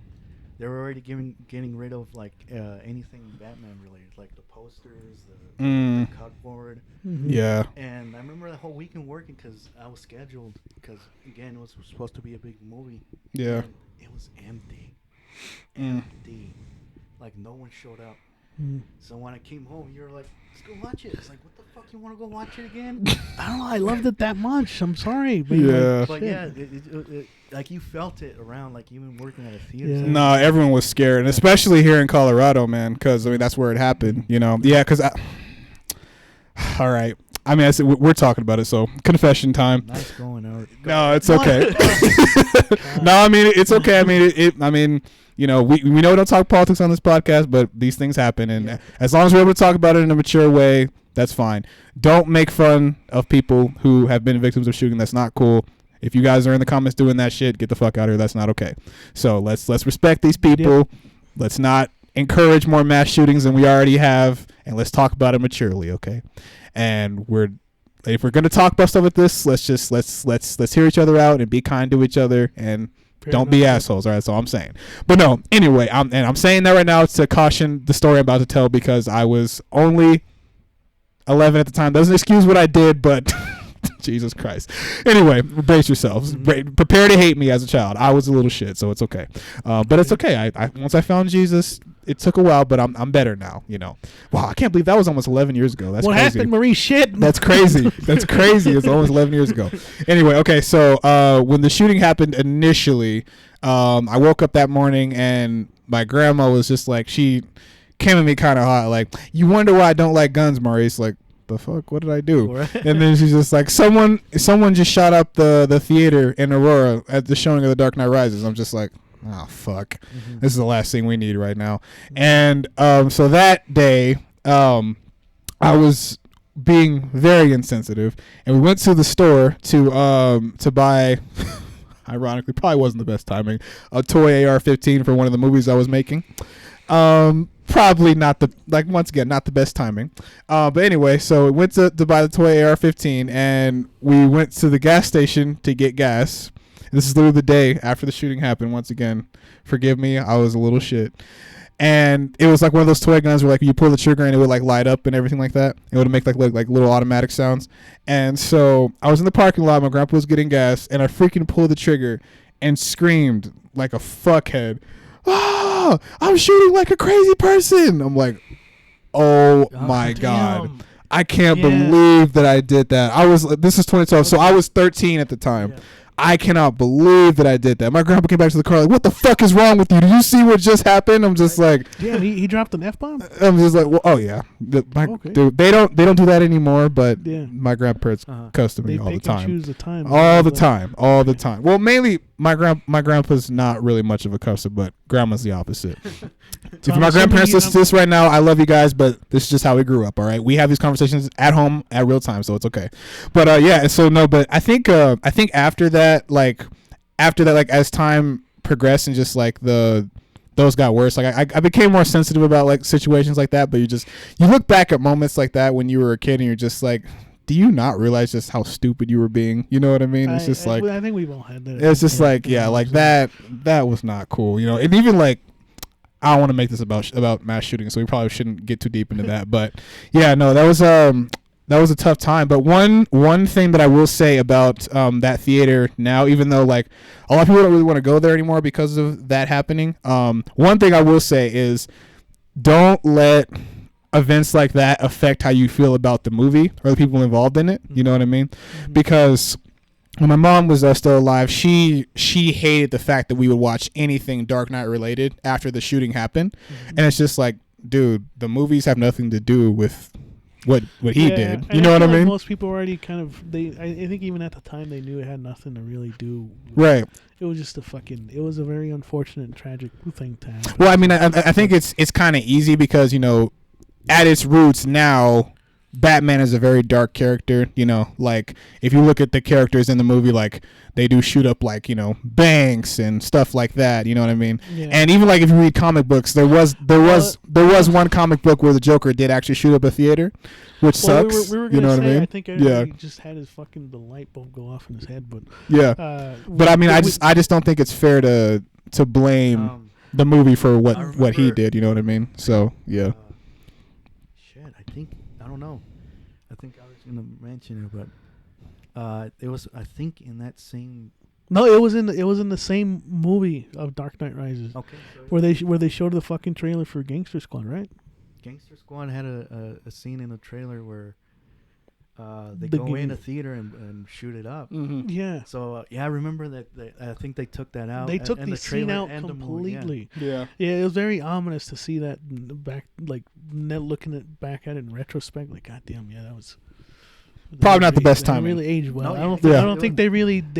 they were already getting rid of like anything Batman related, like the posters, the cardboard. Yeah, And I remember the whole weekend working because I was scheduled because again it was supposed to be a big movie. yeah. And it was empty. Like no one showed up. So when I came home, you were like, "Let's go watch it." It's like, "What the fuck? You want to go watch it again?" I don't know. I loved it that much. I'm sorry, but Yeah. But yeah, it, like you felt it around, like even working at a theater. Yeah. No, everyone was scared, and especially here in Colorado, man, because I mean that's where it happened. You know, yeah. Because all right. I mean, we're talking about it, so confession time. Nice going, Eric. No, it's okay. No, I mean it's okay. I mean I mean, you know, we know we don't talk politics on this podcast, but these things happen, and as long as we're able to talk about it in a mature way, that's fine. Don't make fun of people who have been victims of shooting. That's not cool. If you guys are in the comments doing that shit, get the fuck out of here. That's not okay. So let's respect these people. Yep. Let's not encourage more mass shootings than we already have, and let's talk about it maturely, okay? And if we're gonna talk about stuff like this, let's hear each other out and be kind to each other and don't be assholes. All right, that's all I'm saying. But no, anyway, I'm saying that right now to caution the story I'm about to tell because I was only 11 at the time. Doesn't excuse what I did, but Jesus Christ. Anyway, brace yourselves. Prepare to hate me as a child. I was a little shit, so it's okay. But it's okay. I once I found Jesus, it took a while, but I'm better now. You know. Wow, I can't believe that was almost 11 years ago. That's what crazy. happened, Maurice? Shit. That's crazy. That's crazy. It's almost 11 years ago. Anyway, okay. So when the shooting happened initially, I woke up that morning and my grandma was just like, she came at me kind of hot, like, "You wonder why I don't like guns, Maurice?" Like, the fuck? What did I do? Right. And then she's just like, someone just shot up the theater in Aurora at the showing of The Dark Knight Rises. I'm just like, oh fuck, this is the last thing we need right now. And so that day, I was being very insensitive, and we went to the store to buy. Ironically, probably wasn't the best timing. A toy AR-15 for one of the movies I was making. Probably not once again, not the best timing. But anyway, so we went to buy the toy AR-15, and we went to the gas station to get gas. This is literally the day after the shooting happened. Once again, forgive me, I was a little shit. And it was like one of those toy guns where like you pull the trigger and it would like light up and everything like that. It would make like little automatic sounds. And so I was in the parking lot. My grandpa was getting gas, and I freaking pulled the trigger and screamed like a fuckhead. "Ah, I'm shooting like a crazy person." I'm like, oh my God. I can't believe that I did that. This is 2012, so I was 13 at the time. Yeah. I cannot believe that I did that. My grandpa came back to the car like, "What the fuck is wrong with you? Did you see what just happened?" I'm just like, Yeah, he dropped an F-bomb. I'm just like, well, oh yeah, Okay. dude, they don't do that anymore. But Yeah. my grandparents cuss to me They all the pick and time, choose the time. all the time. Well, mainly my grandpa's not really much of a cusser, but grandma's the opposite. If my grandparents listen to this right now, I love you guys, but this is just how we grew up. All right, we have these conversations at home at real time, so it's okay. But yeah, so no, but I think after that, as time progressed and just like those got worse. Like I became more sensitive about like situations like that. But you look back at moments like that when you were a kid and you're just like, do you not realize just how stupid you were being? You know what I mean? It's just like, I think we've all had that. it's just like, yeah, like that was not cool, you know. And even like, I don't want to make this about mass shooting, so we probably shouldn't get too deep into that. But yeah, no, that was a tough time. But one thing that I will say about that theater now, even though like a lot of people don't really want to go there anymore because of that happening, one thing I will say is don't let events like that affect how you feel about the movie or the people involved in it. You know what I mean? Because when my mom was still alive, she hated the fact that we would watch anything Dark Knight related after the shooting happened. And it's just like, dude, the movies have nothing to do with what he did. You know what I mean? Most people already kind of I think even at the time they knew it had nothing to really do with Right. It was just it was a very unfortunate and tragic thing to happen. Well, I mean, I think it's kind of easy because, you know, at its roots now, Batman is a very dark character. You know, like if you look at the characters in the movie, like they do shoot up like, you know, banks and stuff like that. You know what I mean? Yeah. And even like if you read comic books, there was one comic book where the Joker did actually shoot up a theater, which Well, sucks. we were You know what I mean? I think he just had his fucking the light bulb go off in his head, but Yeah. But I mean, I just don't think it's fair to blame the movie for what he did. You know what I mean? So yeah. Shit, I don't know. I think I was gonna mention it, but it was, I think, in that same. No, it was in the same movie of Dark Knight Rises. Okay. So Where they showed the fucking trailer for Gangster Squad, right? Gangster Squad had a scene in the trailer where they The go in game. a theater and shoot it up. Mm-hmm. Yeah. So I remember that I think they took that out. They took and the scene trailer out and the movie, yeah. completely. Yeah. Yeah, it was very ominous to see that back, like looking back at it in retrospect. Like, goddamn, yeah, that was Probably not the best that timing. Really aged well. No, I don't. yeah. I don't think they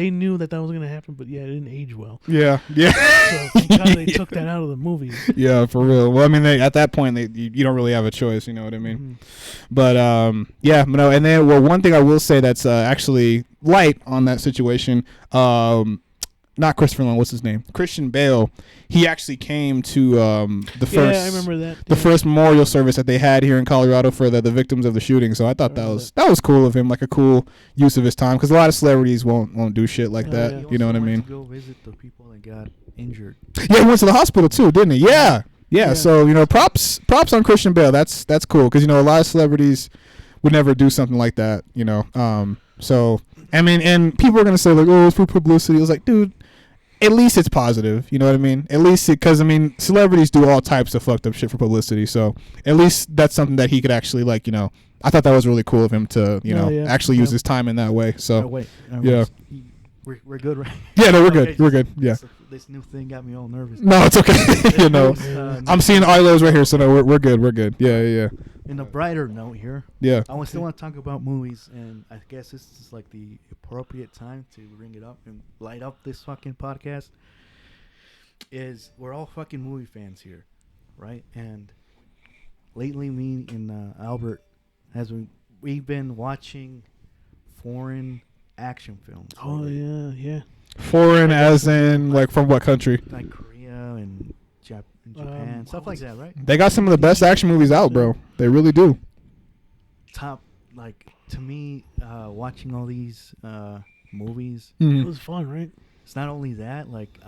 knew that was gonna happen. But yeah, it didn't age well. Yeah. Yeah. So thank God they took that out of the movie. Yeah, for real. Well, I mean, at that point, you don't really have a choice. You know what I mean? Mhm. But yeah, no. And then, well, one thing I will say that's actually light on that situation. Not Christopher Nolan. What's his name? Christian Bale. He actually came to the first. Yeah, I remember that. The yeah. first memorial service that they had here in Colorado for the victims of the shooting. So I thought that was cool of him, like a cool use of his time, because a lot of celebrities won't do shit like that. Yeah. You know what I He mean? also went to go visit the people that got injured. Yeah, he went to the hospital too, didn't he? Yeah. Yeah. So, you know, props on Christian Bale. That's cool, because, you know, a lot of celebrities would never do something like that, you know. So I mean, and people are gonna say like, oh, it's for publicity. I was like, dude, at least it's positive. You know what I mean? At least because I mean, celebrities do all types of fucked up shit for publicity. So at least that's something that he could actually, like, you know. I thought that was really cool of him to, you know, actually use his time in that way. So Oh, wait. yeah. We're good, right? Yeah, no, we're good. Okay, We're good. Yeah. This new thing got me all nervous. No, it's okay. You know, Yeah. I'm seeing Arlo's right here, so no, we're good. We're good. Yeah. In a brighter note here, Yeah. I still want to talk about movies, and I guess this is like the appropriate time to bring it up and light up this fucking podcast. Is we're all fucking movie fans here, right? And lately, me and Albert we've been watching foreign action films. Oh lately. yeah. Foreign, as in like from what country? Like Korea and Japan, stuff like that, right? They got some of the best action movies out, bro. They really do. Top, like, to me, watching all these movies, It was fun, right? it's not only that, like,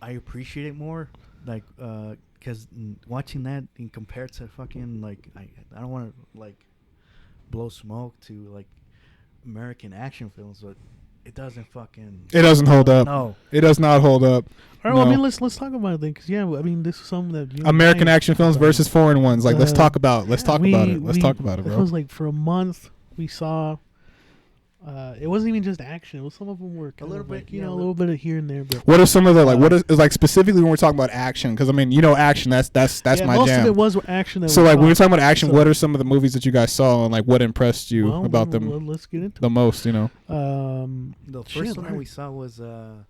I appreciate it more, like, because watching that in compared to fucking, like, I don't want to, like, blow smoke to, like, American action films, but it doesn't fucking... It doesn't hold up. No. It does not hold up. All right, well, I No. mean, let's talk about it then, because I mean, this is something that you and American I- action films versus foreign ones. Like, let's talk about it. Let's talk we- about it. Let's we- talk about it, It bro. was like for a month we saw. It wasn't even just action. It was some of them were kind little of like, bit, you yeah, know, a a little bit of here and there. But What are some of the like? What is like specifically when we're talking about action? Because I mean, you know, action. That's yeah, my most jam. of it was action. That So we like when saw. we're talking about action, So- what are some of the movies that you guys saw and like what impressed you Well, about well, them let's get into the most? You know. it. The Shit, first one alright. we saw was The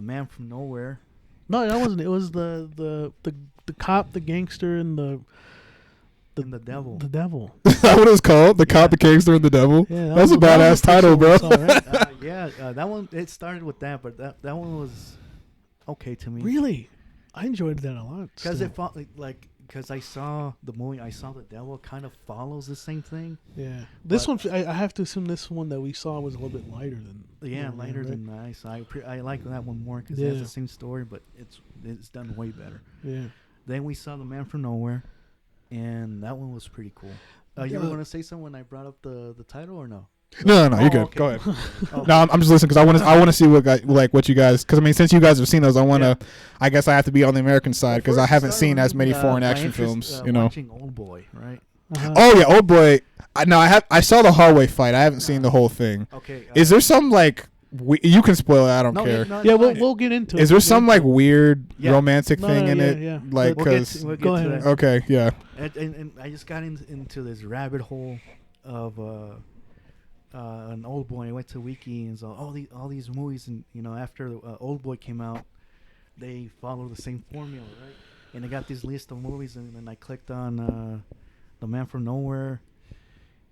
Man from Nowhere. No, that wasn't. It was the cop, the gangster, and the Devil. The devil. Is that what it's called? The Cop, the Gangster, and the Devil? Yeah, That's a that was badass the first title, one bro. we saw, right? Yeah, that one, it started with that, but that one was okay to me. Really, I enjoyed that a lot. Because still. it felt because I saw the movie, I saw the devil kind of follows the same thing. Yeah, this But- one I have to assume this one that we saw was a little bit lighter than. Yeah, Nowhere, lighter right? than I saw. I like that one more because it Yeah. has the same story, but it's done way better. Yeah. Then we saw The Man from Nowhere, and that one was pretty cool. You ever want to say something when I brought up the title or no? No, you're Oh, good. okay. Go ahead. Oh, No, I'm just listening because I want to see what you guys, because I mean, since you guys have seen those, I want to. I guess I have to be on the American side because I first haven't started seen as with, many foreign my action interest, films. You know. watching Old Boy, right? Uh-huh. Oh yeah, Old Boy. I saw the hallway fight. I haven't seen the whole thing. Okay. Is there some like you can spoil it? I don't no, care. No, Yeah, it's fine. we'll get into it. Is there some We'll like weird Yeah. romantic No, thing no, in yeah, it? yeah. Like We'll get because to- we'll get Go to ahead. that. okay, yeah. And I just got into this rabbit hole of an Old Boy. I went to Wiki and saw all these movies, and after Old Boy came out, they follow the same formula, right? And I got this list of movies, and then I clicked on The Man from Nowhere,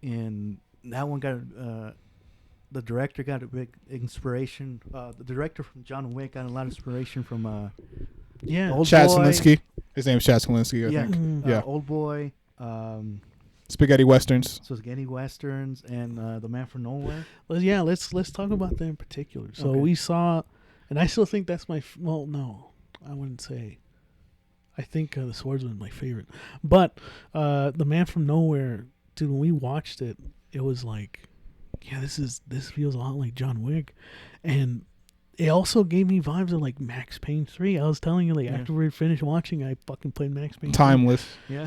and that one got the director got a big inspiration. The director from John Wick got a lot of inspiration from Yeah. Old Chad Boy. Selinsky. His name's Chad Selinsky, I Yeah, think. Yeah. Old Boy, Spaghetti westerns. Spaghetti Westerns, and The Man from Nowhere. Let's talk about that in particular. So Okay. we saw, and I still think that's my well, no, I wouldn't say. I think The Swordsman is my favorite, but The Man from Nowhere, dude. When we watched it, it was like, yeah, this feels a lot like John Wick, and it also gave me vibes of like Max Payne 3. I was telling you, like, after we finished watching, I fucking played Max Payne 3. Timeless. Yeah.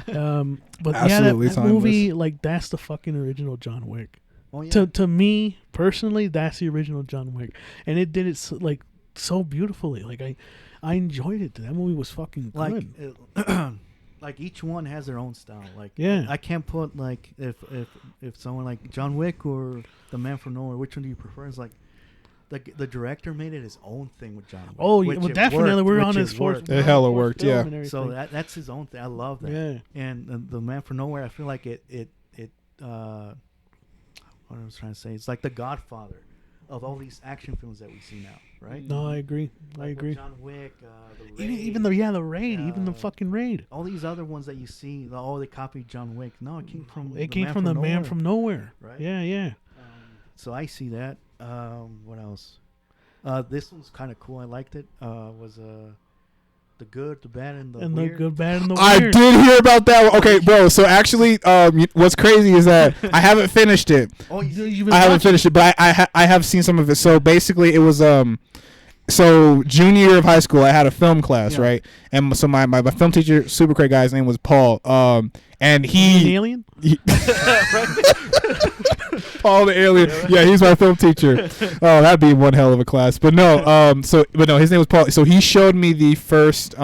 But Absolutely yeah, that timeless. movie, like, that's the fucking original John Wick. Oh yeah. To me personally, that's the original John Wick, and it did it so beautifully. Like I enjoyed it. That movie was fucking good. Like each one has their own style. Like Yeah. I can't put like if someone like John Wick or The Man from Nowhere, which one do you prefer? It's like the director made it his own thing with John Wick. Oh, yeah, which well, it definitely. worked, We're which on it his fourth. worked. It hella worked, film yeah. and everything. So that's his own thing. I love that. Yeah. And The Man from Nowhere, I feel like it what I was trying to say, it's like the Godfather of all these action films that we see now, right? No, I agree. I Like agree. John Wick, the Raid, Even the raid, even the fucking raid. all these other ones that you see, they copied John Wick. No, it came from It came from the Man from Nowhere. Right? Yeah, yeah. So I see that. What else? This one's kind of cool. I liked it. Was the good, the bad, and the And weird. the good, bad, and the I weird. did hear about that one. Okay, bro. So actually, what's crazy is that I haven't finished it. Oh, you You've been I haven't watching- finished it, but I have seen some of it. So basically, it was so junior year of high school, I had a film class, Yeah. right? And so my film teacher, super great guy, his name was Paul. And An he alien? Paul the alien. Yeah, he's my film teacher. Oh, that'd be one hell of a class. But no, his name was Paul. So he showed me the first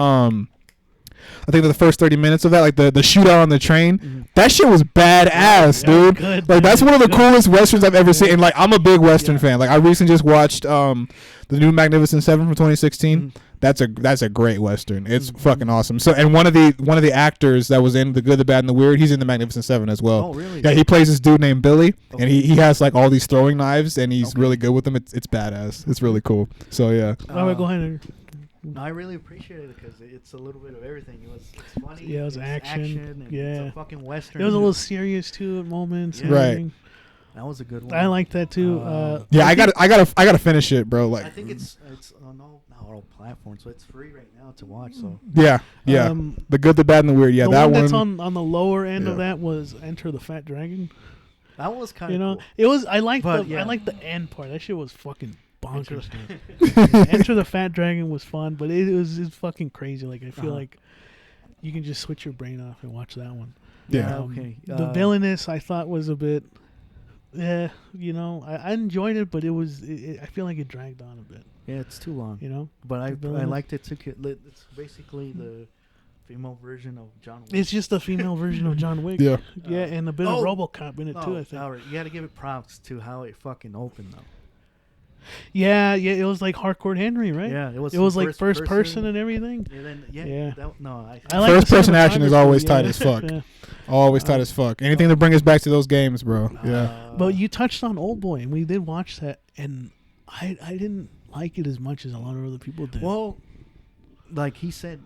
I think the first 30 minutes of that, like the shootout on the train. Mm-hmm. That shit was badass, dude. good, Like that's man. one of the coolest westerns I've ever seen. And like I'm a big western fan. Like I recently just watched the new Magnificent Seven from 2016. Mm-hmm. That's a great western. It's fucking awesome. So and one of the actors that was in The Good, the Bad, and the Weird, he's in the Magnificent Seven as well. Oh, really? Yeah, he plays this dude named Billy, and Okay. he has like all these throwing knives, and he's Okay. really good with them. It's badass. It's really cool. So yeah. All right, go ahead. I really appreciate it because it's a little bit of everything. It's funny. Yeah, it was it's action. and it's Yeah. a fucking western. It was a little serious too at moments. and Yeah. Right. everything. That was a good one. I like that too. Yeah, I gotta finish it, bro. Like I think it's on all platforms, so it's free right now to watch. So yeah. The Good, the Bad, and the Weird. Yeah, the that one one. that's on the lower end of Yeah. that was Enter the Fat Dragon. that was kind You of know, cool. it was. I like But, the yeah. I like the end part. That shit was fucking bonkers. Enter man. Enter the Fat Dragon was fun, but it's fucking crazy. Like I feel like you can just switch your brain off and watch that one. Yeah. Okay. The villainous I thought was a bit. Yeah, you know, I enjoyed it, but I feel like it dragged on a bit. Yeah, it's too long. You know, But I villainous. liked it too. It's basically the female version of John Wick. it's just a female version of John Wick. Yeah. Yeah, and a bit of RoboCop in it too. I think. Albert, you got to give it props to how it fucking opened though. Yeah, it was like Hardcore Henry, right? Yeah, it was. It was from like first person and everything. And then Yeah. I like First the person action is cinematography, always yeah. tight as fuck. Yeah. Always tight as fuck. Anything to bring us back to those games, bro. Yeah. But you touched on Old Boy, and we did watch that, and I didn't like it as much as a lot of other people did. well, like he said,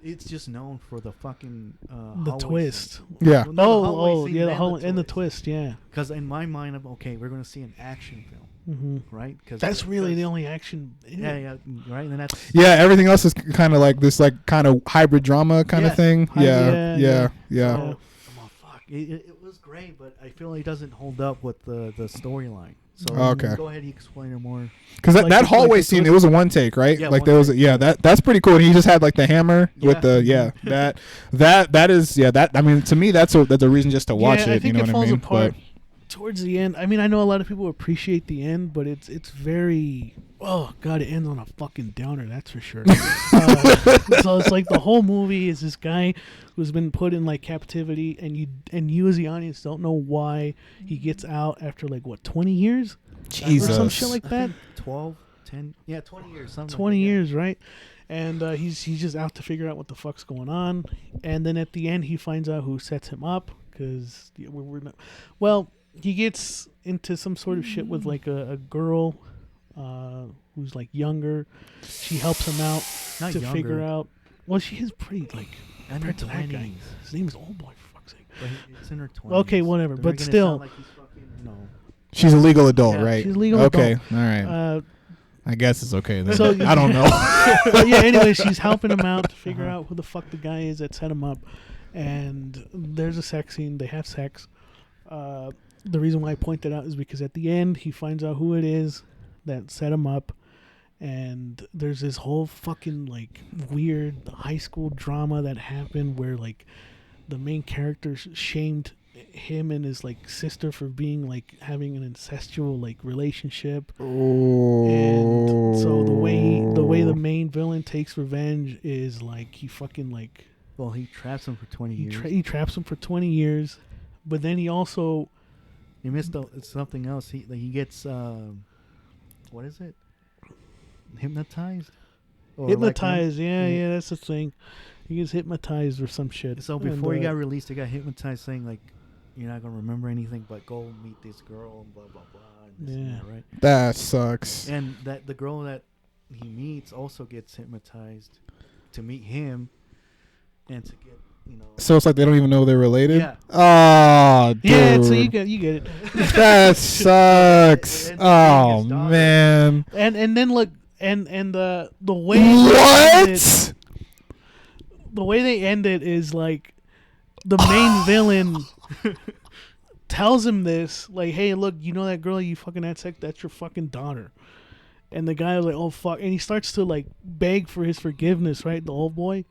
it's just known for the fucking the hallway twist. scene. Yeah. Well, no, the hallway scene yeah, the and whole and the twist, yeah. Because in my mind, okay, we're gonna see an action film, right? Because That's really the only action. In Yeah, it. yeah, right. And that's Yeah, everything else is kind of like this, like kind of hybrid drama kind of Yeah. thing. Yeah, Yeah. Oh, fuck! It was great, but I feel like it doesn't hold up with the storyline. So Okay. go ahead, you explain it more. Because Like that the- hallway like the scene, twist- it was a one take, right? Yeah, like one there was, take. that's pretty cool. And he just had like the hammer with Yeah. the that is that. I mean, to me, that's a reason just to watch yeah, it. I think you know it what falls I mean? apart towards the end. I mean, I know a lot of people appreciate the end, but it's very. Oh God, it ends on a fucking downer. That's for sure. So it's like the whole movie is this guy who's been put in like captivity, and you as the audience don't know why he gets out after like what 20 years Jesus. or some shit like that. 12, 10, 20 years. Something 20 like that. years, right? And he's just out to figure out what the fuck's going on. And then at the end, he finds out who sets him up, because we're not. Well, he gets into some sort of shit with like a girl who's like younger. She helps him out Not to younger. figure out. Well, she is pretty like In her compared to that guy. 20s. His name is Old Boy, for fuck's sake. But it's in her 20s. Okay, whatever, They're but making it still. sound like he's fucking, no. She's a legal adult, Yeah, right? she's a legal okay. adult. All right. I guess it's okay then. So- I don't know. But yeah, anyway, she's helping him out to figure out who the fuck the guy is that set him up. And there's a sex scene. They have sex. The reason why I point that out is because at the end, he finds out who it is that set him up. And there's this whole fucking, like, weird high school drama that happened where, like, the main character shamed him and his, like, sister for being, like, having an incestual, like, relationship. And so the way the main villain takes revenge is, like, he fucking, like... Well, he traps him for 20 years. He traps him for 20 years. But then he also... He missed something else. He gets... what is it? Hypnotized? Or hypnotized, yeah, that's the thing. He gets hypnotized or some shit. So before he got released, he got hypnotized saying, like, you're not going to remember anything, but go meet this girl, and blah, blah, blah. And this and that, right? That sucks. And that the girl that he meets also gets hypnotized to meet him and to get, you know... So it's like they don't even know they're related? Yeah. Oh, dude. Yeah, so you get it. That sucks. And Oh, his daughter. And man. then look, and the way... What? The way they end it is like the main villain tells him this, like, hey, look, you know that girl you fucking had sex, that's your fucking daughter. And the guy was like, oh fuck, and he starts to like beg for his forgiveness, right, the old boy,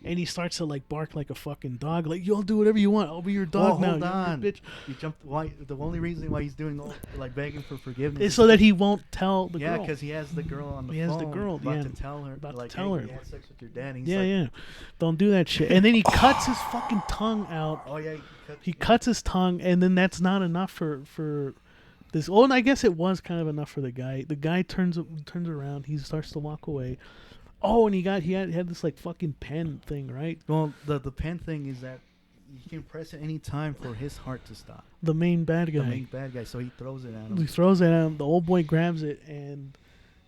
and he starts to like bark like a fucking dog, like, you'll do whatever you want, I'll be your dog now. Hold you on. bitch. You jumped. Why? The only reason why he's doing all, like begging for forgiveness It's so that he won't tell the yeah, girl. because he has the girl on the He phone. has the girl, about yeah. to tell her. About to like, tell hey, her. you had sex with your dad. And he's Yeah, like, yeah. Don't do that shit. And then he cuts his fucking tongue out. Oh yeah. He cuts his tongue, and then that's not enough for this. Oh, and I guess it was kind of enough for the guy. The guy turns around. He starts to walk away. Oh, and he had this like fucking pen thing, right? Well, the pen thing is that you can press it any time for his heart to stop. The main bad guy. The main bad guy. So he throws it at him. He throws it at him. The old boy grabs it and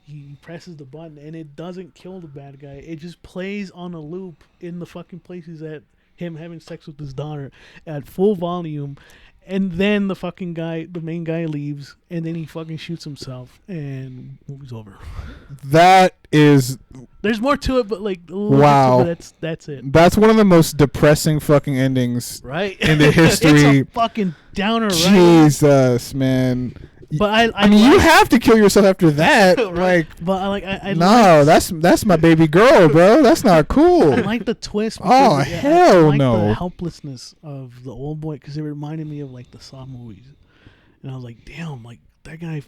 he presses the button, and it doesn't kill the bad guy. It just plays on a loop in the fucking places at him having sex with his daughter at full volume. And then the fucking guy, the main guy, leaves, and then he fucking shoots himself, and movie's over. That is... There's more to it, but like a little Wow. bit to it, that's it. That's one of the most depressing fucking endings Right? in the history. It's a fucking downer, right? Jesus, man. But I mean, you have to kill yourself after that. Like, But I no, that's my baby girl, bro. That's not cool. I like the twist. Oh, because hell I like no. the helplessness of the old boy, because it reminded me of like the Saw movies, and I was like, damn, like that guy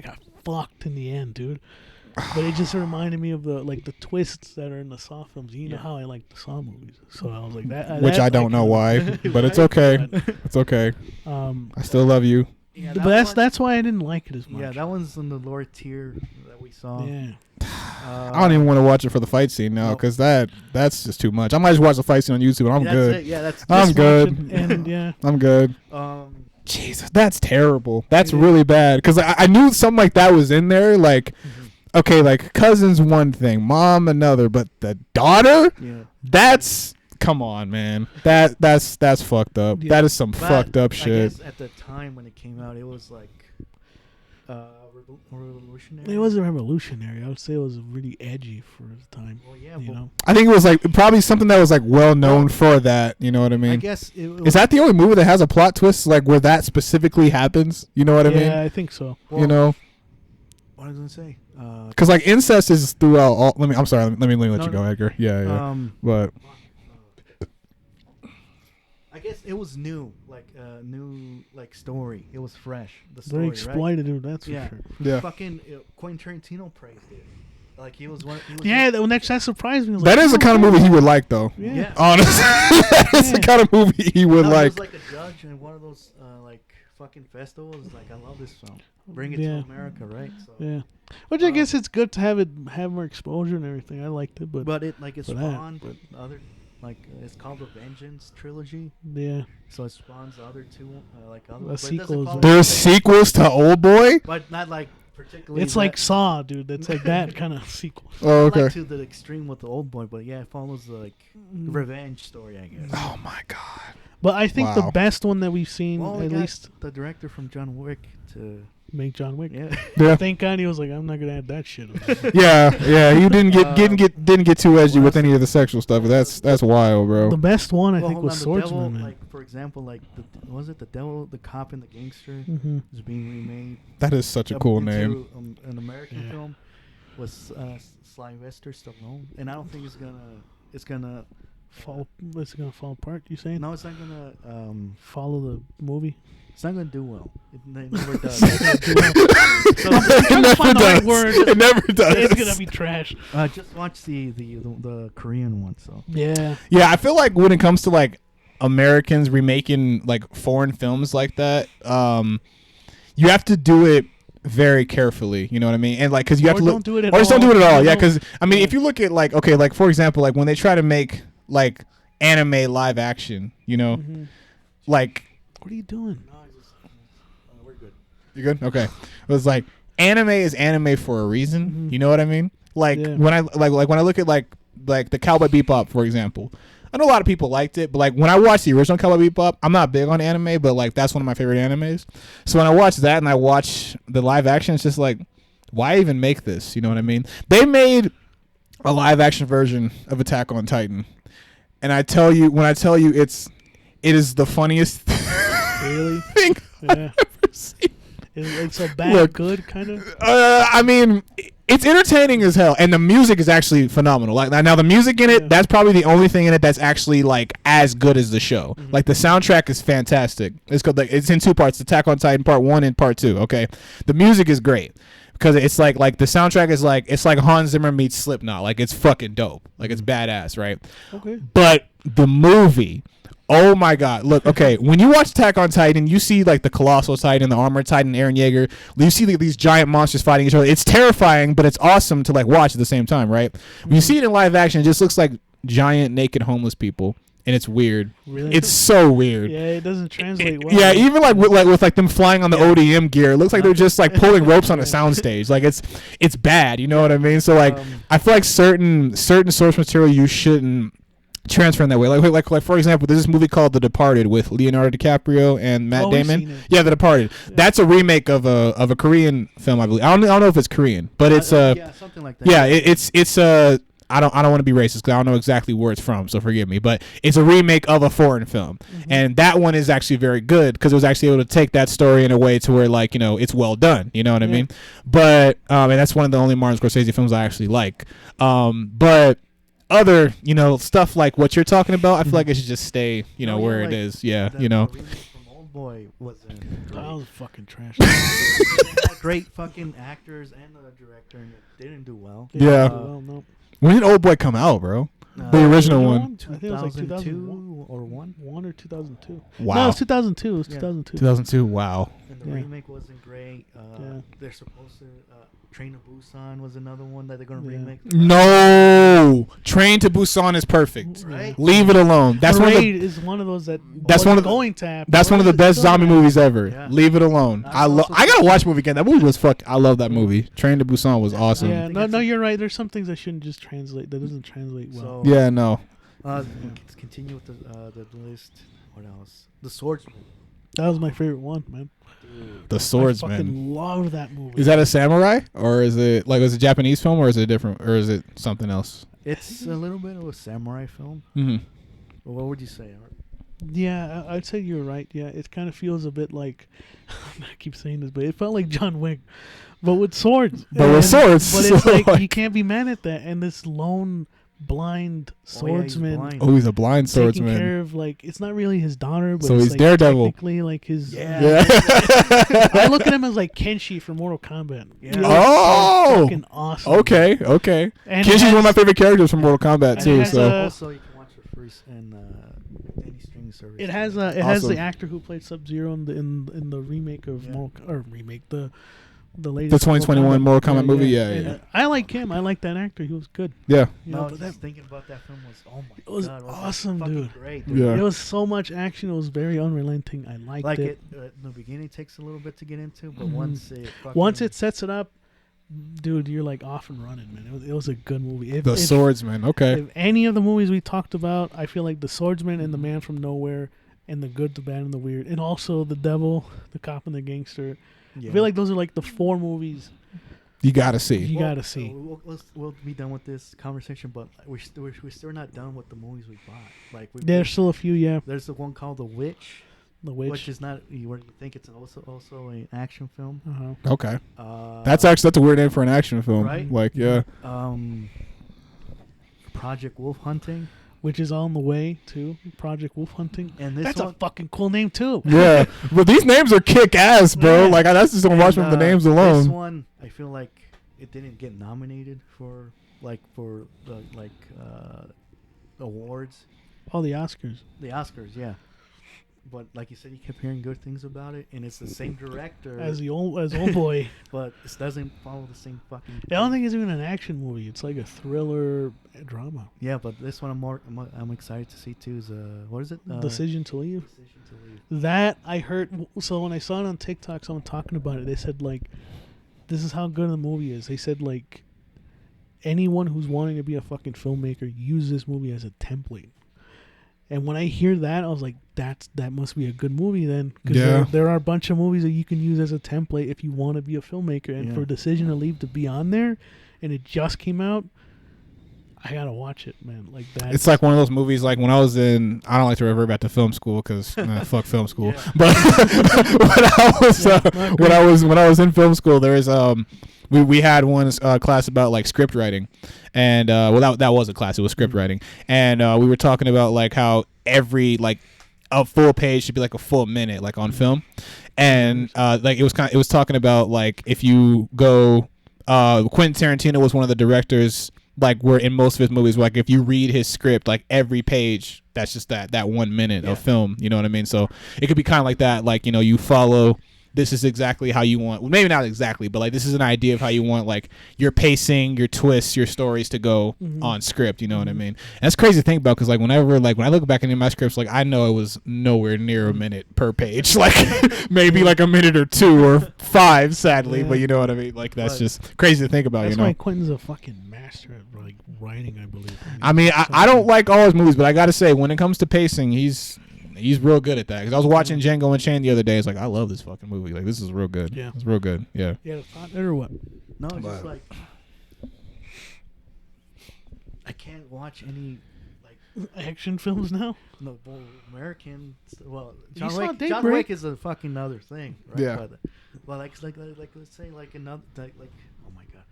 got fucked in the end, dude. But it just reminded me of the twists that are in the Saw films. You know how I like the Saw movies, so I was like that. Which I don't know why, but it's okay. It's okay. I still love you. Yeah, But that's why I didn't like it as much. Yeah, that one's in the lower tier that we saw. Yeah. I don't even want to watch it for the fight scene now, because that's just too much. I might just watch the fight scene on YouTube, and I'm That's good. it. Yeah, that's. I'm Just good. watch it, and yeah. I'm good. Jesus, That's terrible. That's It is. really bad. Because I knew something like that was in there. Like, okay, like cousin's one thing, mom another, but the daughter, Yeah. that's come on, man. That's fucked up. Yeah. That is some But fucked up I shit. guess at the time when it came out, it was like revolutionary. It wasn't revolutionary. I would say it was really edgy for the time. Well, yeah, You but know. I think it was like probably something that was like well known for that. You know what I mean? I guess it was, Is that the only movie that has a plot twist like where that specifically happens? You know what I mean? Yeah, I think so. You know, what was I gonna say? because like incest is throughout all. I'm sorry. Let me let No, you go, Edgar. Yeah. But I guess it was new, like new like story. It was fresh. The Very story, right? exploitative, that's for Yeah. sure. yeah, Fucking Quentin Tarantino praised it. Like he was one. He was Yeah, that surprised me. I was that like, is the oh, kind of movie he would like, though. Yeah. Yeah. Honestly, that is the Yeah. kind of movie he would No, like. He was like a judge in one of those like fucking festivals. Like I love this film. Bring it Yeah. to America, right? So, Yeah. Which I guess it's good to have more exposure and everything. I liked it, but but it like it for that, spawned but- other it's called the Vengeance trilogy. Yeah. So it spawns the other two, like other. The but it doesn't sequels. follow There's the same- sequels to Old Boy. but not like particularly. It's like Saw, dude. That's like that kind of sequel. Oh, okay. Like to the extreme with the Old Boy, but yeah, it follows the revenge story, I guess. Oh my god. But I think the Wow. best one that we've seen, Well, we at got least, the director from John Wick to make John Wick. yeah. Yeah. Thank God he was like, I'm not gonna add that shit. on. Yeah. You didn't get too edgy what with else? any of the sexual stuff. That's wild, bro. The best one I Well, think hold was on, the Swordsman. devil, Man. like for example, like was it the devil, the cop, and the gangster Mm-hmm. is being remade. That is such a cool name. into, an American Yeah. film with Sylvester Stallone, and I don't think it's gonna Fall. It's gonna fall apart. You saying? no, it's not gonna Follow the movie. it's not gonna do well. It never does. So I'm It trying to never find the right does. word. It never does. It's gonna be trash. Just watch the Korean one. So Yeah. Yeah, I feel like when it comes to like Americans remaking like foreign films like that, you have to do it very carefully. You know what I mean? And like, cause you have Or to don't do it at or just don't all, do it at all. you Yeah, know? cause I mean, Yeah. if you look at like, okay, like for example, like when they try to make like anime live action, you know, Mm-hmm. like What are you doing? we're good. you good? Okay, it was like anime is anime for a reason. Mhm. You know what I mean? Like Yeah. when I like when I look at like the Cowboy Bebop, for example. I know a lot of people liked it, but like when I watched the original Cowboy Bebop, I'm not big on anime, but like that's one of my favorite animes. So when I watch that and I watch the live action, it's just like, why even make this? You know what I mean? They made a live action version of Attack on Titan, and I tell you, it is the funniest Really? thing Yeah. I've ever seen. It's so bad, Look. good, kind of. I mean, it's entertaining as hell, and the music is actually phenomenal. Like now, the music in it, Yeah. that's probably the only thing in it that's actually like as good as the show. Mm-hmm. Like the soundtrack is fantastic. It's called it's in two parts: Attack on Titan Part 1 and Part 2. Okay, the music is great because it's like the soundtrack is like it's like Hans Zimmer meets Slipknot. Like it's fucking dope. Like it's badass, right? Okay. But the movie, oh my god! Look, okay, when you watch Attack on Titan, you see like the Colossal Titan, the Armored Titan, Eren Yeager. You see like, these giant monsters fighting each other. It's terrifying, but it's awesome to like watch at the same time, right? When you see it in live action, it just looks like giant naked homeless people, and it's weird. Really? It's so weird. Yeah, it doesn't translate well. Yeah, even like with them flying on the ODM gear, it looks like they're just like pulling ropes on a soundstage. Like it's bad, you know what I mean? So like I feel like certain source material you shouldn't transfer in that way. Like for example, there's this movie called The Departed with Leonardo DiCaprio and Matt Oh, we've Damon. seen it. Yeah, The Departed. That's a remake of a Korean film, I believe. I don't know if it's Korean, but it's yeah, something like that. yeah, it's I don't want to be racist because I don't know exactly where it's from, so forgive me. But it's a remake of a foreign film, and that one is actually very good because it was actually able to take that story in a way to where like it's well done. You know what I mean? But and that's one of the only Martin Scorsese films I actually like. But other stuff like what you're talking about, I feel like it should just stay where it is. Yeah, The remake from Old Boy wasn't great. That was fucking trash. It had great fucking actors and the director, and it didn't do well. Yeah. Well, no. When did Old Boy come out, bro? The original one. I think it was like 2002 or 1 or 2002. Wow. No, it was 2002. It was Yeah. 2002. 2002. Wow. And the Yeah. remake wasn't great. Yeah. They're supposed to. Train to Busan was another one that they're gonna Yeah. remake. No, Train to Busan is perfect. Right? Leave it alone. That's one of Parade the is one of those that That's was one of the- going to happen. That's one of the best zombie movies ever. Yeah. Leave it alone. I I also- gotta watch the movie again. That movie was I love that movie. Train to Busan was awesome. Yeah, think no, that's no, a- you're right. There's some things that shouldn't just translate. That doesn't translate well. So, Yeah, no. let's continue with the list. What else? The Swordsman. That was my favorite one, man. The I Swordsman. fucking love that movie. Is that a samurai or is it like a Japanese film or is it different or is it something else? It's a little bit of a samurai film. Mm-hmm. But what would you say, Art? Yeah, I'd say you're right. Yeah, it kind of feels a bit like I keep saying this, but it felt like John Wick, but with swords. But with swords. But it's So, like like- you can't be mad at that. And this lone blind swordsman blind. Oh, he's a blind taking swordsman. care of it's not really his daughter, but So it's he's like Daredevil. technically like his. Yeah. I look at him as like Kenshi from Mortal Kombat. Yeah. He looks Oh! so fucking awesome. Okay. And Kenshi's it one of my has- favorite characters from Mortal Kombat and it too. has So Also, you can watch it first in any streaming service. It has Awesome. the actor who played Sub-Zero in the remake of Yeah. Mortal the the latest. The 2021 Mortal Kombat movie. Yeah, And yeah. I like him. I like that actor. He was good. Yeah. You know, No, but just thinking about that film was, oh my It was god, awesome, fucking dude. Great, dude. Yeah. There was so much action. It was very unrelenting. I liked Like it. in the beginning takes a little bit to get into, but Mhm. once It sets it up, dude, you're like off and running, man. It was a good movie. The Swordsman. Okay. If any of the movies we talked about, I feel like The Swordsman and The Man from Nowhere and The Good, the Bad, and the Weird, and also The Devil, The Cop, and the Gangster. yeah. I feel like those are like the 4 movies You gotta see. you gotta see. We'll be done with this conversation, but we're still not done with the movies we bought. Like There's still a few, yeah. there's the one called The Witch, The Witch. which is not you think it's also an action film. Uh-huh. Okay. Uh, That's a weird name for an action film. Right? Like, yeah. Project Wolf Hunting, Which is on the way too. Project Wolf Hunting. and this That's one, a fucking cool name too. Yeah. But these names are kick ass, bro. Yeah. Like, that's just gonna watch from the names This alone. one, I feel like it didn't get nominated for the awards, Oh, the Oscars. the Oscars, yeah. But like you said, you kept hearing good things about it, and it's the same director As old boy. but it doesn't follow the same fucking. I don't think it's even an action movie. It's like a thriller drama. Yeah, but this one I'm excited to see too. Is what is it? Decision to Leave. Decision to Leave. That I heard. So when I saw it on TikTok, someone talking about it, they said like, "This is how good the movie is." They said like, anyone who's wanting to be a fucking filmmaker, use this movie as a template. And when I hear that, I was like, that must be a good movie then. Because Yeah. there are a bunch of movies that you can use as a template if you want to be a filmmaker. And Yeah. for Decision to Leave to be on there, and it just came out, I gotta watch it, man. Like that. It's like one of those movies. Like when I was in, I don't like to revert back to film school because fuck film school. Yeah. But when I was in film school, there is we had one class about like script writing, and that was a class. It was script writing, and we were talking about like how every like a full page should be like a full minute, like on film, and like it was talking about like if you go, Quentin Tarantino was one of the directors. Like where in most of his movies, like if you read his script, like every page, that's just that 1 minute of film. You know what I mean? So it could be kind of like that. Like, you know, you follow. This is exactly how you want. Well, maybe not exactly, but like this is an idea of how you want like your pacing, your twists, your stories to go on script. You know what I mean? And that's crazy to think about because like when I look back into my scripts, like I know it was nowhere near a minute per page. Like maybe like a minute or 2 or 5, sadly. Yeah. But you know what I mean? Like that's But just crazy to think about. That's You know? why Quentin's a fucking master at like writing, I believe. I mean, I don't like all his movies, but I gotta say, when it comes to pacing, he's real good at that. Because I was watching Django Unchained the other day. It's like I love this fucking movie. Like this is real good. Yeah. It's real good. Yeah. You had a thought there or what? No, it's just like I can't watch any like Action films now? American. Well, You John saw Wick. Daybreak? John Wick is a fucking other thing, right? Yeah. But, well, like let's say like another like oh my god,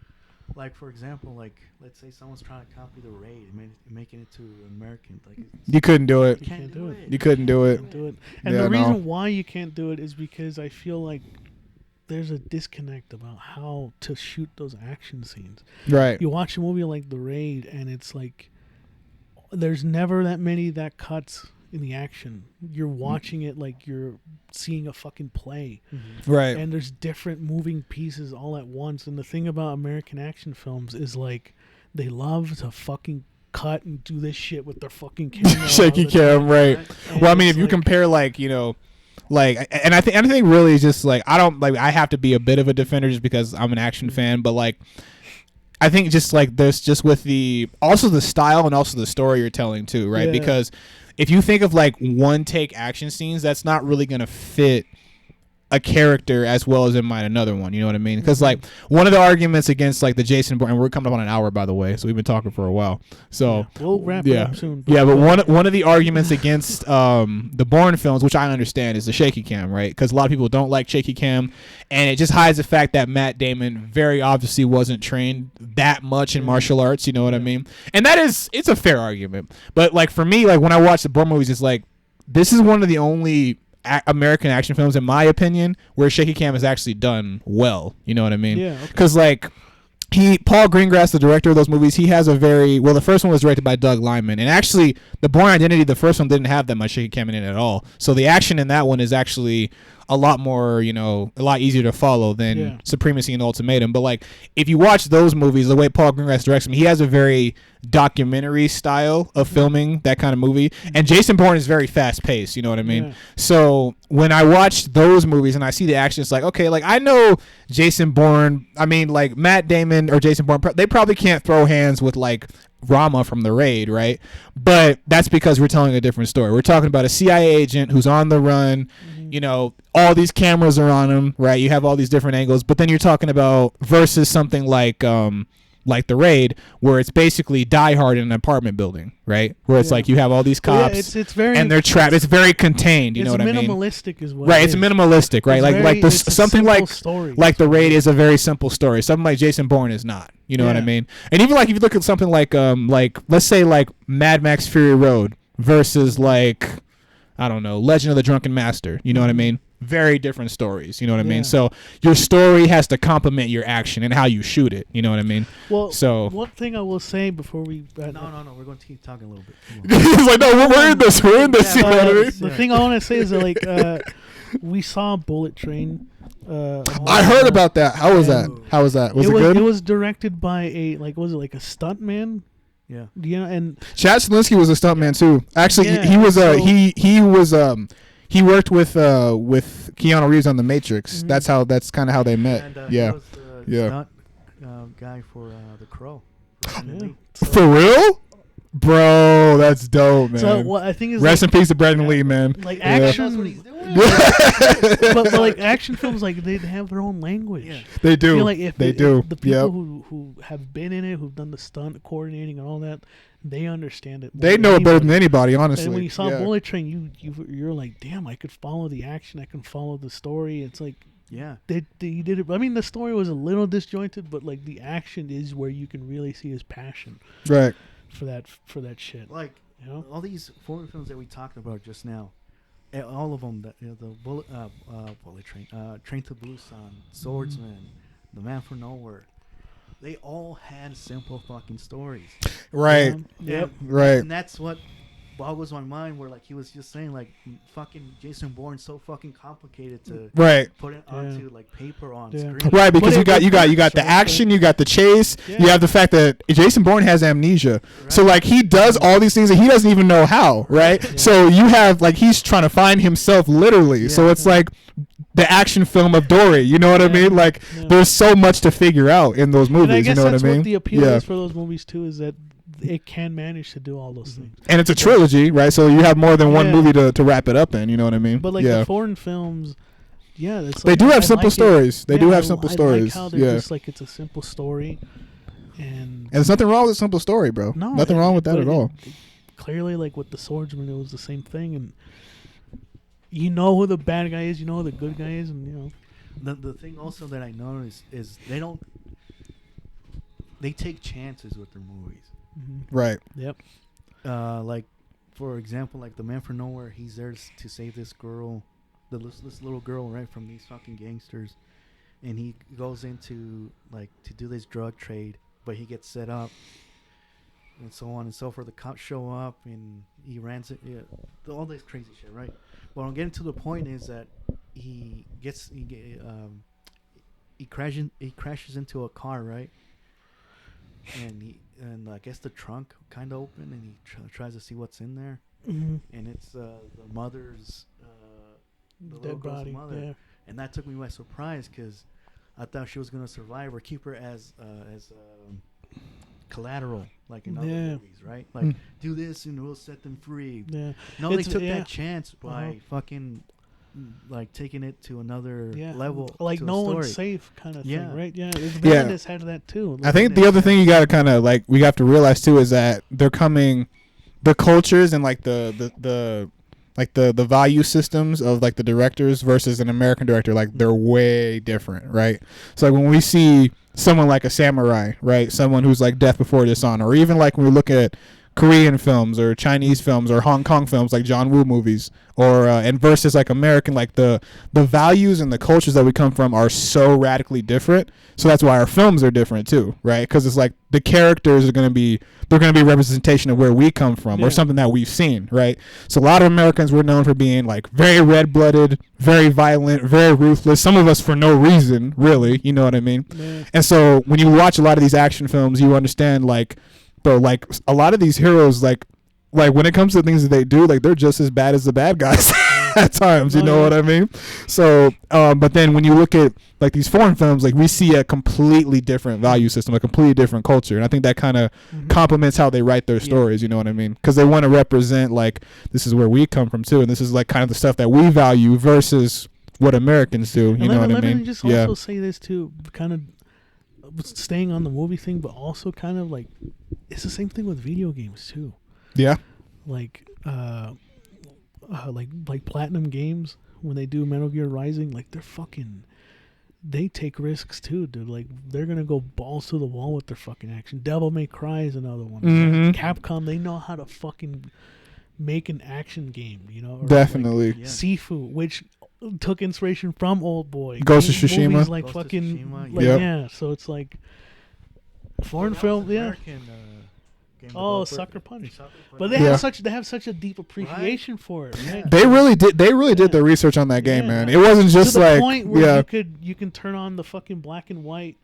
like for example, like let's say someone's trying to copy The Raid, making it to American. Like You couldn't do it. you can't do it. You couldn't do it. Do it. And Yeah, the reason no. why you can't do it is because I feel like there's a disconnect about how to shoot those action scenes. Right. You watch a movie like The Raid, and it's like there's never that many that cuts in the action. You're watching it like you're seeing a fucking play. Right. And there's different moving pieces all at once. And the thing about American action films is like they love to fucking cut and do this shit with their fucking camera. Shaky all the cam. time. Right. And Well, I mean, it's if you like- compare like like, and I think really just like I have to be a bit of a defender just because I'm an action fan, but like I think just like this, just with the style and also the story you're telling too, right? Yeah. Because if you think of like one take action scenes, that's not really gonna fit a character as well as it might another one. You know what I mean? Because like one of the arguments against like the Jason Bourne, and we're coming up on an hour by the way, so we've been talking for a while. So we'll wrap it up soon. yeah, but one of the arguments against the Bourne films, which I understand, is the shaky cam, right? Because a lot of people don't like shaky cam, and it just hides the fact that Matt Damon very obviously wasn't trained that much in martial arts. You know what I mean? And it's a fair argument. But like for me, like when I watch the Bourne movies, it's like this is one of the only American action films, in my opinion, where shaky cam is actually done well. You know what I mean? Yeah, okay. Because like Paul Greengrass, the director of those movies, he has a very the first one was directed by Doug Liman, and actually the Bourne Identity, the first one didn't have that much shaky cam in it at all. So the action in that one is actually a lot more, a lot easier to follow than Supremacy and Ultimatum. But like, if you watch those movies, the way Paul Greengrass directs them, he has a very documentary style of filming that kind of movie. And Jason Bourne is very fast paced. You know what I mean? Yeah. So when I watch those movies and I see the action, it's like, okay, like I know Jason Bourne. I mean, like Matt Damon or Jason Bourne, they probably can't throw hands with like Rama from The Raid, right? But that's because we're telling a different story. We're talking about a CIA agent who's on the run. All these cameras are on him, right? You have all these different angles, but then you're talking about versus something like The Raid, where it's basically Die Hard in an apartment building, right? Where it's like you have all these cops, it's very, and they're trapped. It's very contained. You know what I mean? It's minimalistic as well. Right. It's minimalistic, right? Something like story. Like The Raid is a very simple story. Something like Jason Bourne is not. You know what I mean? And even like if you look at something like let's say like Mad Max Fury Road versus like, I don't know, Legend of the Drunken Master. You know what I mean? Very different stories. You know what I mean? So your story has to complement your action and how you shoot it. You know what I mean? Well, so one thing I will say before we no, we're going to keep talking a little bit. He's like, no, we're in this. We're in this. You know what I mean? The thing I want to say is that like we saw Bullet Train. I heard about that. How was that? Was it good? It was directed by was it like a stunt man? Yeah. And Chad Stahelski was a stuntman too. Actually, he worked with Keanu Reeves on The Matrix. Mm-hmm. That's kind of how they met. And, he was the stunt guy for The Crow. For real? Bro, that's dope, man. So what I think is rest in peace to Brandon Lee, man. Like action, but like action films, like they have their own language. Yeah. They do. Like if they do. The people who have been in it, who've done the stunt coordinating and all that, they understand it. They know it better than anybody, honestly. And when you saw Bullet Train, you're like, damn, I could follow the action, I can follow the story. It's like, they did it. I mean, the story was a little disjointed, but like the action is where you can really see his passion, right? For that shit. Like all these foreign films that we talked about just now, all of them, the Bullet Train, Train to Busan, Swordsman, The Man from Nowhere. They all had simple fucking stories. Right. Yep. Right. And that's what boggles my mind, where like he was just saying like fucking Jason Bourne's so fucking complicated to put it onto like paper on screen. Right, because you got the action, you got the chase, you have the fact that Jason Bourne has amnesia. Right. So like he does all these things and he doesn't even know how, right? Yeah. So you have like he's trying to find himself literally. Yeah. So it's like the action film of Dory, you know what I mean? Like there's so much to figure out in those movies, and I guess you know that's what I mean? What the appeal is for those movies too, is that it can manage to do all those things. And it's a trilogy, right? So you have more than one movie to wrap it up in, you know what I mean? But like the foreign films, that's like, they do have simple stories. They do have simple stories. I like how they're just like, it's a simple story. And there's nothing wrong with a simple story, bro. No, nothing wrong with that at all. Clearly, like with the Swordsman, it was the same thing. And you know who the bad guy is, you know who the good guy is, and you know. The thing also that I noticed is they take chances with their movies. Mm-hmm. Right. Yep. Like, for example, like The Man from Nowhere, he's there to save this girl, this little girl, right, from these fucking gangsters, and he goes into like to do this drug trade, but he gets set up, and so on and so forth. The cops show up, and he runs it, all this crazy shit, right? What I'm getting to the point is that he crashes into a car, right? And I guess the trunk kind of open, and he tries to see what's in there, and it's the mother's the dead body, mother, and that took me by surprise because I thought she was gonna survive or keep her as collateral, like in other movies, right? Like do this and we'll set them free. Yeah. No, they took that chance by fucking like taking it to another level, like no one's safe kind of thing, right? Yeah, has had that too. I think the other thing you got to kind of like we have to realize too is that the cultures and like the value systems of like the directors versus an American director, like they're way different, right? So like when we see someone like a samurai, right, someone who's like Death Before Dishonor, or even like when we look at Korean films or Chinese films or Hong Kong films like John Woo movies, or and versus like American, like the values and the cultures that we come from are so radically different. So that's why our films are different too, right? Because it's like the characters are going to be representation of where we come from or something that we've seen, right? So a lot of Americans were known for being like very red-blooded, very violent, very ruthless. Some of us for no reason, really. You know what I mean? Yeah. And so when you watch a lot of these action films, you understand like, bro, like a lot of these heroes, like when it comes to things that they do, like they're just as bad as the bad guys at times. You know what I mean? So, but then when you look at like these foreign films, like we see a completely different value system, a completely different culture, and I think that kind of complements how they write their stories. You know what I mean? Because they want to represent like this is where we come from too, and this is like kind of the stuff that we value versus what Americans do. You know what I mean? Let me just also say this too, kind of staying on the movie thing, but also kind of like it's the same thing with video games too. Yeah. Like Platinum Games, when they do Metal Gear Rising, like they take risks too, dude. Like they're gonna go balls to the wall with their fucking action. Devil May Cry is another one. Capcom, they know how to fucking make an action game, you know. Or definitely. Like Sifu, which took inspiration from Old Boy. Ghost of Tsushima. Movies like Ghost fucking Tsushima, yeah. So it's like foreign film, American, Sucker Punch. But they have such a deep appreciation for it. Right? They really did their research on that game, man. It wasn't just to the like point where you can turn on the fucking black and white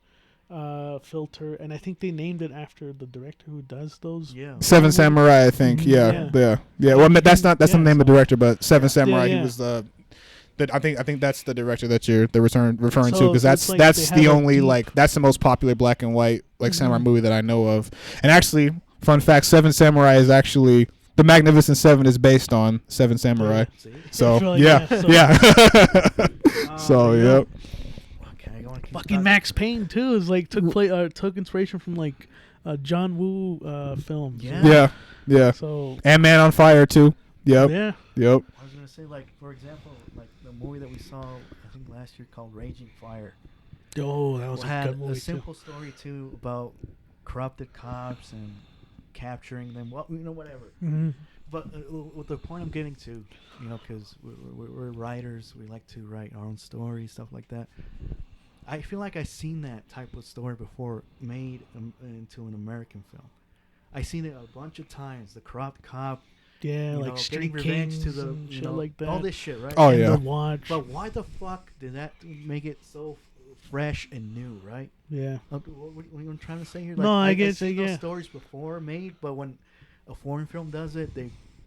filter, and I think they named it after the director who does those. Yeah. Seven Samurai, I think. Yeah. Well, that's not the name of the director, but Seven Samurai. He was the. I think that's the director that you're referring to, because that's the only that's the most popular black and white samurai movie that I know of. And actually, fun fact: Seven Samurai is actually the Magnificent Seven is based on Seven Samurai. So yeah. So yep. Fucking Max Payne too is like took inspiration from like John Woo films. Yeah. So and Man on Fire too. Yep. I was gonna say, like, for example, like the movie that we saw I think last year called Raging Fire. Oh, that was a good movie. A simple story too about corrupted cops and capturing them. Well, whatever. Mm-hmm. But with the point I'm getting to, because we're writers, we like to write our own stories, stuff like that. I feel like I've seen that type of story before made into an American film. I've seen it a bunch of times. The corrupt cop. Yeah, like Street Kings to the shit like that. All this shit, right? Oh, and yeah. The Watch. But why the fuck did that make it so fresh and new, right? Yeah. What are you trying to say here? No, I get it. Those stories before made, but when a foreign film does it,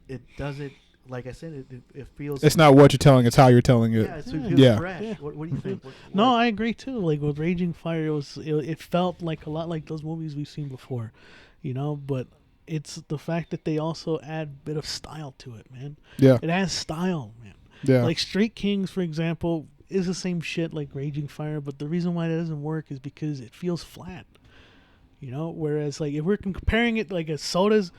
it does it. Like I said, it feels. It's not what you're telling; it's how you're telling it. Yeah, it feels fresh. Yeah. What do you think? No, I agree too. Like with Raging Fire, it felt like a lot like those movies we've seen before, but. It's the fact that they also add a bit of style to it, man. Yeah. It has style, man. Yeah. Like Street Kings, for example, is the same shit like Raging Fire, but the reason why that doesn't work is because it feels flat. Whereas like if we're comparing it like as sodas,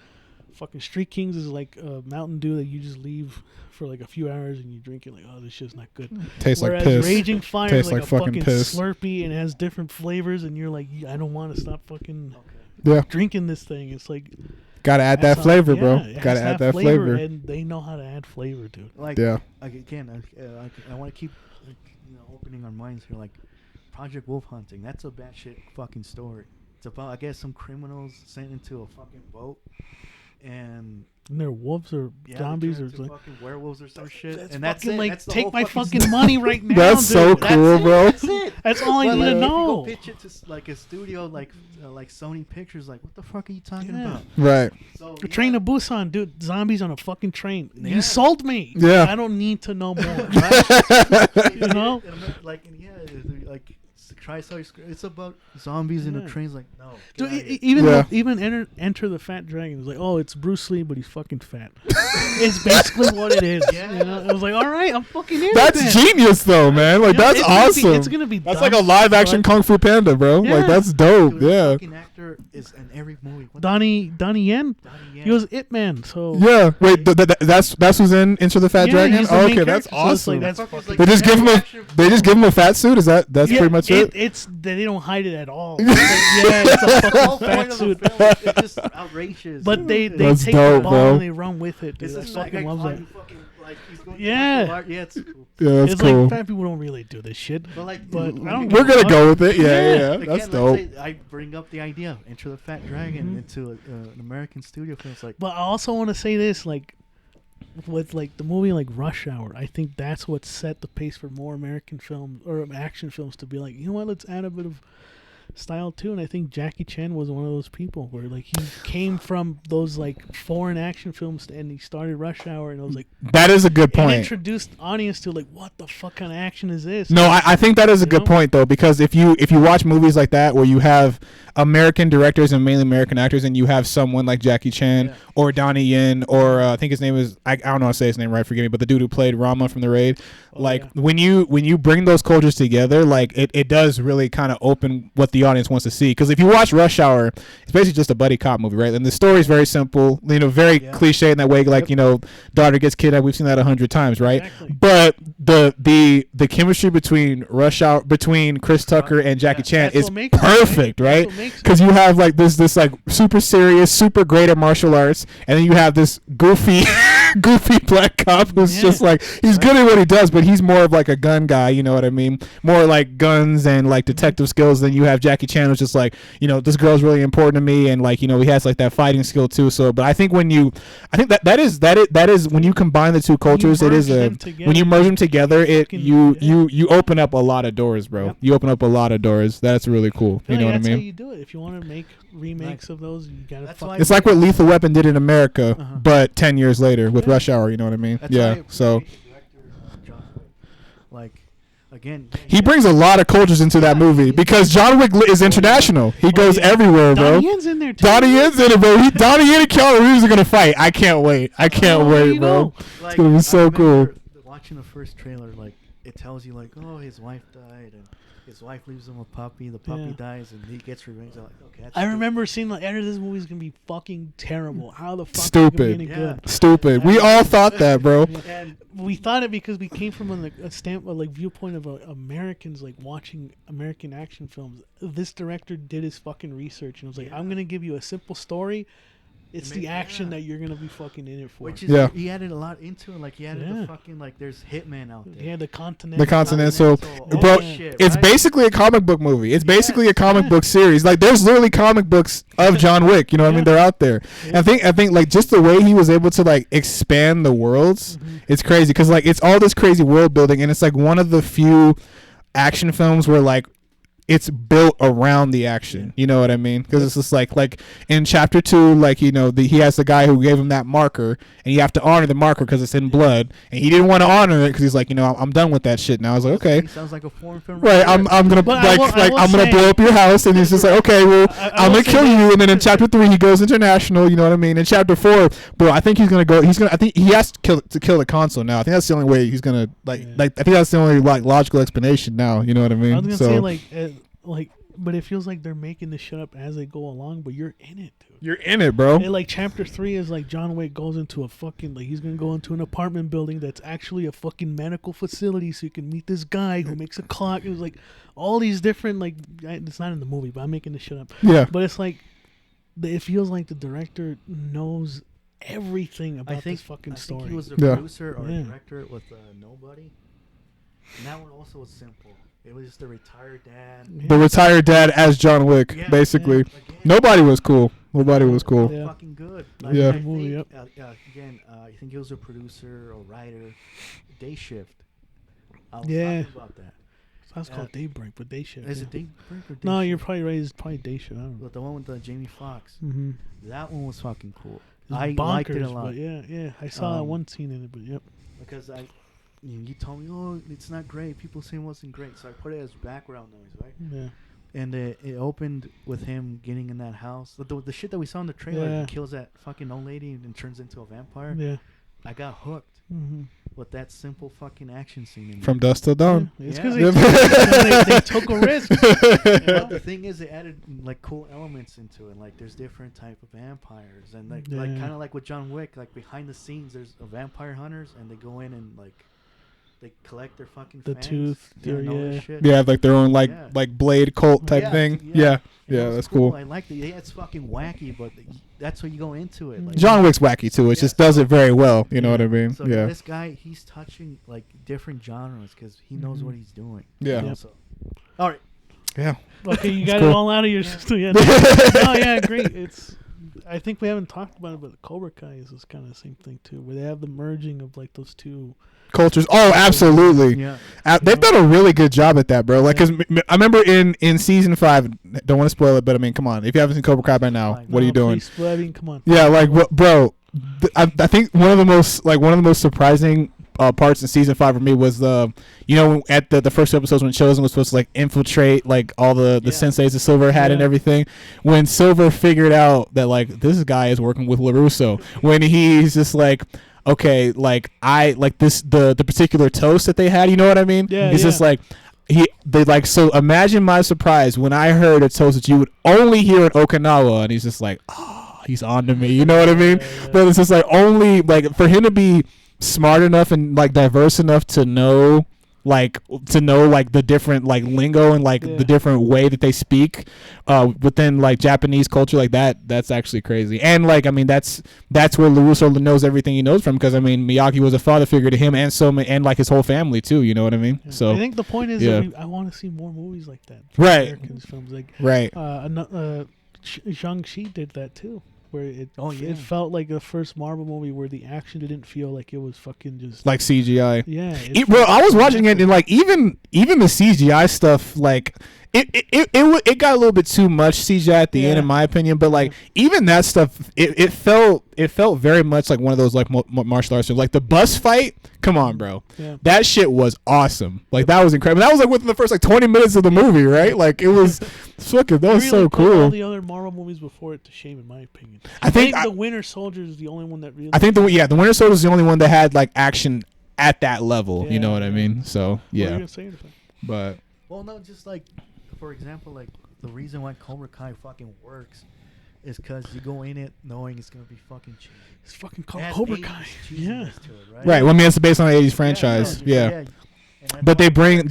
fucking Street Kings is like a Mountain Dew that you just leave for like a few hours and you drink it like, oh, this shit's not good. Tastes Whereas like piss. Raging Fire is like a fucking piss. Slurpee and has different flavors and you're like, I don't want to stop fucking drinking this thing. It's like gotta add that flavor, bro. Gotta add that flavor, and they know how to add flavor, dude. Like, again, I want to keep opening our minds here. Like Project Wolf Hunting, that's a batshit fucking story. It's about, I guess, some criminals sent into a fucking boat, and they're wolves or zombies or like fucking werewolves or some shit. That's and that's it. Like, that's take my fucking money right now. That's dude. so cool, bro. That's it. That's all I need to know. If you go pitch it to like a studio, like Sony Pictures, like what the fuck are you talking about? Right. So Train to Busan, dude. Zombies on a fucking train. You sold me. Yeah. I don't need to know more. Like it's about zombies in a train. Like no, dude, even Enter the Fat Dragon was like, oh, it's Bruce Lee, but he's fucking fat. It's basically what it is. I was like, all right, I'm fucking in. That's genius, though, man. Like that's awesome. It's gonna be. That's like a live action Kung Fu Panda, bro. Yeah. Like that's dope. Dude, the fucking actor is in every movie. Donnie Yen. He was Ip Man. So yeah. Wait, that's who's in Enter the Fat Dragon. He's the Oh, main okay, that's character, so awesome. it's like, They just give him a fat suit. That's pretty much it. shit. It's they don't hide it at all. It's like, yeah, it's a The fucking whole fat point of the suit. film is it's just outrageous. But they That's take dope, the ball bro. and they run with it. Dude. It's I just fucking love that. Yeah. Yeah. Yeah, it's cool. Yeah, that's It's cool. like fat people don't really do this shit. But like, But I don't We're give a gonna fuck. go with it. Yeah, Yeah. yeah. Again, That's let's dope. say I bring up the idea, Enter the Fat Dragon Mhm. into an American studio film. It's like, But I also want to say this, like, with like the movie like Rush Hour, I think that's what set the pace for more American films or action films to be like, you know what, let's add a bit of style too. And I think Jackie Chan was one of those people where like he came from those like foreign action films and he started Rush Hour and it was like That is a good it point. introduced audience to like, what the fuck kind of action is this? No, I think that is a You good know? point though, because if you watch movies like that where you have American directors and mainly American actors, and you have someone like Jackie Chan or Donnie Yen or I think his name is I don't know how to say his name right, forgive me, but the dude who played Rama from The Raid, when you bring those cultures together, like it does really kind of open what the audience wants to see. Because if you watch Rush Hour, it's basically just a buddy cop movie, right? And the story is very simple, very cliche in that way, like daughter gets kidnapped. We've seen that 100 times, right? Exactly. But the chemistry between between Chris Tucker and Jackie Chan That's is what makes it, perfect, right? right? That's what makes it. Because you have like this like super serious, super great at martial arts, and then you have this goofy black cop who's just like he's good at what he does, but he's more of like a gun guy, you know what I mean? More like guns and like detective skills. Then you have Jackie Chan who's just like, this girl's really important to me, and like he has like that fighting skill too. So, but I think that is when you combine the two cultures, it is when you merge them together, you open up a lot of doors, bro. Yep. You open up a lot of doors. That's really cool. I feel You know like what I that's mean? how you do it. If you want to make remakes of those, you gotta. That's fuck why It's like what Lethal Weapon did in America, Uh-huh. but 10 years later with Rush Hour. You know what I mean? That's Yeah. why So the director, John Wick, like again, he brings a lot of cultures into that movie because John Wick is international. He goes everywhere, bro. Donnie Yen's in there too. Donnie Yen's in it, bro. Donnie Yen and Keanu Reeves are gonna fight. I can't wait. I can't Oh, there wait, you bro. go. like, gonna be so I remember cool. Watching the first trailer, like it tells you like, oh, his wife died, and his wife leaves him a puppy. The puppy Yeah. dies, and he gets revenge. I'm like, okay, that's I good. remember seeing like, this movie's gonna be fucking terrible. How the fuck Stupid. is it gonna be any Yeah. good? Stupid. We all thought that, bro. And We thought it because we came from a viewpoint of Americans like watching American action films. This director did his fucking research and was like, I'm gonna give you a simple story. It's the action that you're gonna be fucking in it for. which is he added a lot into it. Like he added the fucking like there's Hitman out there. Yeah, the continent. The Continental, Continental, bro. all that shit, It's right? basically a comic book movie. It's basically a comic book series. Like there's literally comic books of John Wick. You know what I mean? They're out there. And I think like just the way he was able to like expand the worlds, it's crazy because like it's all this crazy world building, and it's like one of the few action films where like it's built around the action. You know what I mean? Because it's just like in chapter 2, like he has the guy who gave him that marker, and you have to honor the marker because it's in blood, and he didn't want to honor it because he's like, I'm done with that shit now. I was like, okay, Sounds like a foreign film. right, I'm gonna But I will I'm gonna say- blow up your house, and he's just like, okay, well, I I'm will gonna say kill this. you, and then in chapter 3 he goes international. You know what I mean? In chapter 4, bro, I think I think he has to kill the console now. I think that's the only way he's gonna I think that's the only like logical explanation now. You know what I mean? I was gonna say but it feels like they're making this shit up as they go along. But you're in it, dude. you're in it, bro. And like chapter 3 is like John Wick goes into a fucking he's gonna go into an apartment building that's actually a fucking medical facility, so you can meet this guy who makes a clock. It was like all these different it's not in the movie, but I'm making this shit up. Yeah. But it's like it feels like the director knows everything about this fucking story. I think he was the Yeah. producer or director with Nobody. And that one also was simple. It was just the retired dad. The retired dad as John Wick, Yeah, basically. Again, Nobody was cool. Nobody was cool. Yeah. fucking good. Yeah. I think, Movie, yep. again, I think he was a producer or writer. Day Shift. I was Yeah. talking about that. That's called Daybreak, but Day Shift. Is yeah. it Daybreak or Day No, Shift? you're probably right. It's probably Day Shift. I don't know. But the one with Jamie Foxx. Mm-hmm. That one was fucking cool. It's I liked it a bonkers, lot. But yeah. I saw that one scene in it, but yep. Because you told me, oh, it's not great. People saying it wasn't great. So I put it as background noise, right? Yeah. And it opened with him getting in that house. The shit that we saw in the trailer, Yeah. he kills that fucking old lady and turns into a vampire. Yeah. I got hooked Mm-hmm. with that simple fucking action scene. In From dusk till dawn. It's Yeah. because they took a risk. But the thing is, they added like cool elements into it. Like there's different type of vampires, and like Yeah. kind of like with John Wick, like behind the scenes, there's vampire hunters, and they go in and like they collect their fucking The fangs, tooth, and all this yeah. shit. They have like their own like Yeah. blade cult type Yeah, thing. yeah. Yeah, It was that's cool. I liked it. Yeah, it's fucking wacky, but that's what you go into it. Like, John Wick's wacky too. It just does it very well. You know what I mean? So Yeah. this guy, he's touching like different genres because he knows what he's doing. Yeah. You know, so. All right. Yeah. Okay, you got cool. it all out of your system. Yeah. No, yeah, great. I think we haven't talked about it, but Cobra Kai is this kind of the same thing too, where they have the merging of like those two Cultures. Oh, absolutely. Yeah. They've done a really good job at that, bro. Like, cause I remember in season 5. Don't want to spoil it, but I mean, come on. If you haven't seen Cobra Kai by now, what are you doing? Please, I mean, come on. Yeah, like, bro. I think one of the most surprising parts in season 5 for me was at the first episodes when Chosen was supposed to like infiltrate like all the senseis that Silver had and everything. When Silver figured out that like this guy is working with LaRusso, when he's just like, okay, like I like this the particular toast that they had, you know what I mean? Yeah. It's just like so imagine my surprise when I heard a toast that you would only hear in Okinawa, and he's just like, oh, he's on to me, you know what I mean? But it's just like only like for him to be smart enough and like diverse enough to know the different like lingo and like the different way that they speak within like Japanese culture, like that's actually crazy. And like I mean that's where LaRusso knows everything he knows from, because I mean Miyagi was a father figure to him and like his whole family too, you know what I mean? Yeah. So I think the point is that I want to see more movies like that. Right. American films like Shang-Chi did that too, where it felt like the first Marvel movie where the action didn't feel like it was fucking just like CGI. Yeah. Bro, I was watching it and like even the CGI stuff, like it got a little bit too much CGI at the end in my opinion, but like even that stuff it felt very much like one of those like martial arts films. Like the bus fight, come on bro, that shit was awesome. Like that was incredible. That was like within the first like 20 minutes of the movie, right? Like it was fucking that was so cool. All the other Marvel movies before it to shame, in my opinion. I think the Winter Soldier is the only one that really. I think the Winter Soldier is the only one that had like action at that level. You know what I mean? So yeah. What are you gonna say? But well, no, just like for example, like the reason why Cobra Kai fucking works is because you go in it knowing it's gonna be fucking cheesy. It's fucking called Cobra Kai. Yeah. Right. Well, I mean, it's based on an 80s franchise. Yeah. But they bring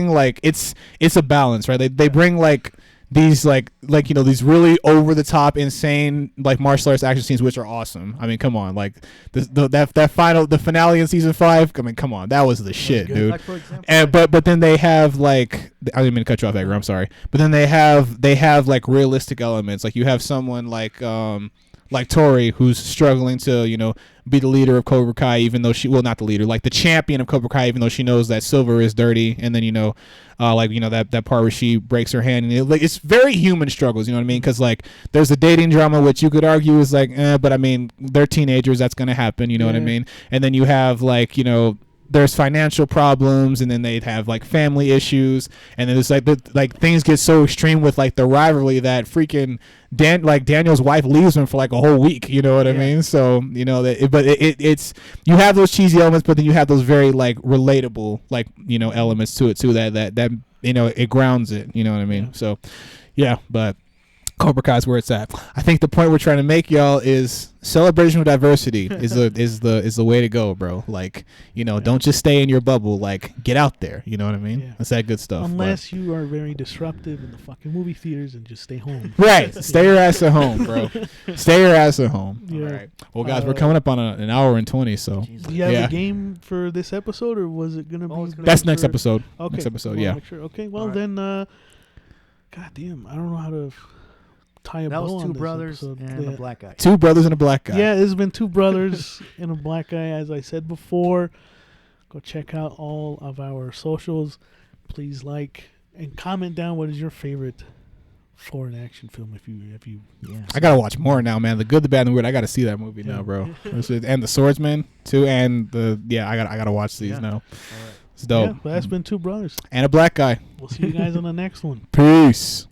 like it's a balance, right? They bring like these like these really over the top insane like martial arts action scenes, which are awesome. I mean, come on, like the finale in season 5. I mean, come on, that was the shit, dude. Like, for example, and but then they have like, I didn't mean to cut you off, Edgar. I'm sorry. But then they have like realistic elements. Like you have someone like Tori, who's struggling to be the leader of Cobra Kai, even though not the leader, like the champion of Cobra Kai, even though she knows that Silver is dirty. And then that part where she breaks her hand, and it's very human struggles, you know what I mean? Because like there's a dating drama, which you could argue is like but I mean they're teenagers, that's gonna happen, you know what I mean? And then you have like there's financial problems, and then they'd have like family issues, and then it's like things get so extreme with like the rivalry that freaking Daniel's wife leaves him for like a whole week, you know what I mean? So it's you have those cheesy elements, but then you have those very like relatable like elements to it too, that it grounds it, you know what I mean? So yeah, but Cobra Kai is where it's at. I think the point we're trying to make, y'all, is celebration of diversity is the way to go, bro. Like, don't just stay in your bubble. Like, get out there. You know what I mean? Yeah. That's that good stuff. Unless you are very disruptive in the fucking movie theaters, and just stay home. Right. Stay your ass at home, bro. Stay your ass at home. Yeah. All right. Well, guys, we're coming up on an hour and 20, so. Do you have a game for this episode, or was it going to be? That's next episode. Okay. Next episode, yeah. Sure. Okay, well, then, God damn, I don't know how to tie a bow on this. That was two brothers episode. and a black guy. Two brothers and a black guy. Yeah, it's been two brothers and a black guy, as I said before. Go check out all of our socials. Please like and comment down what is your favorite foreign action film. If you I gotta watch more now, man. The Good, the Bad, and the Weird. I gotta see that movie now, bro. And The Swordsman too, and I gotta watch these now. All right. It's dope. Yeah, well, that's been two brothers and a black guy. We'll see you guys on the next one. Peace.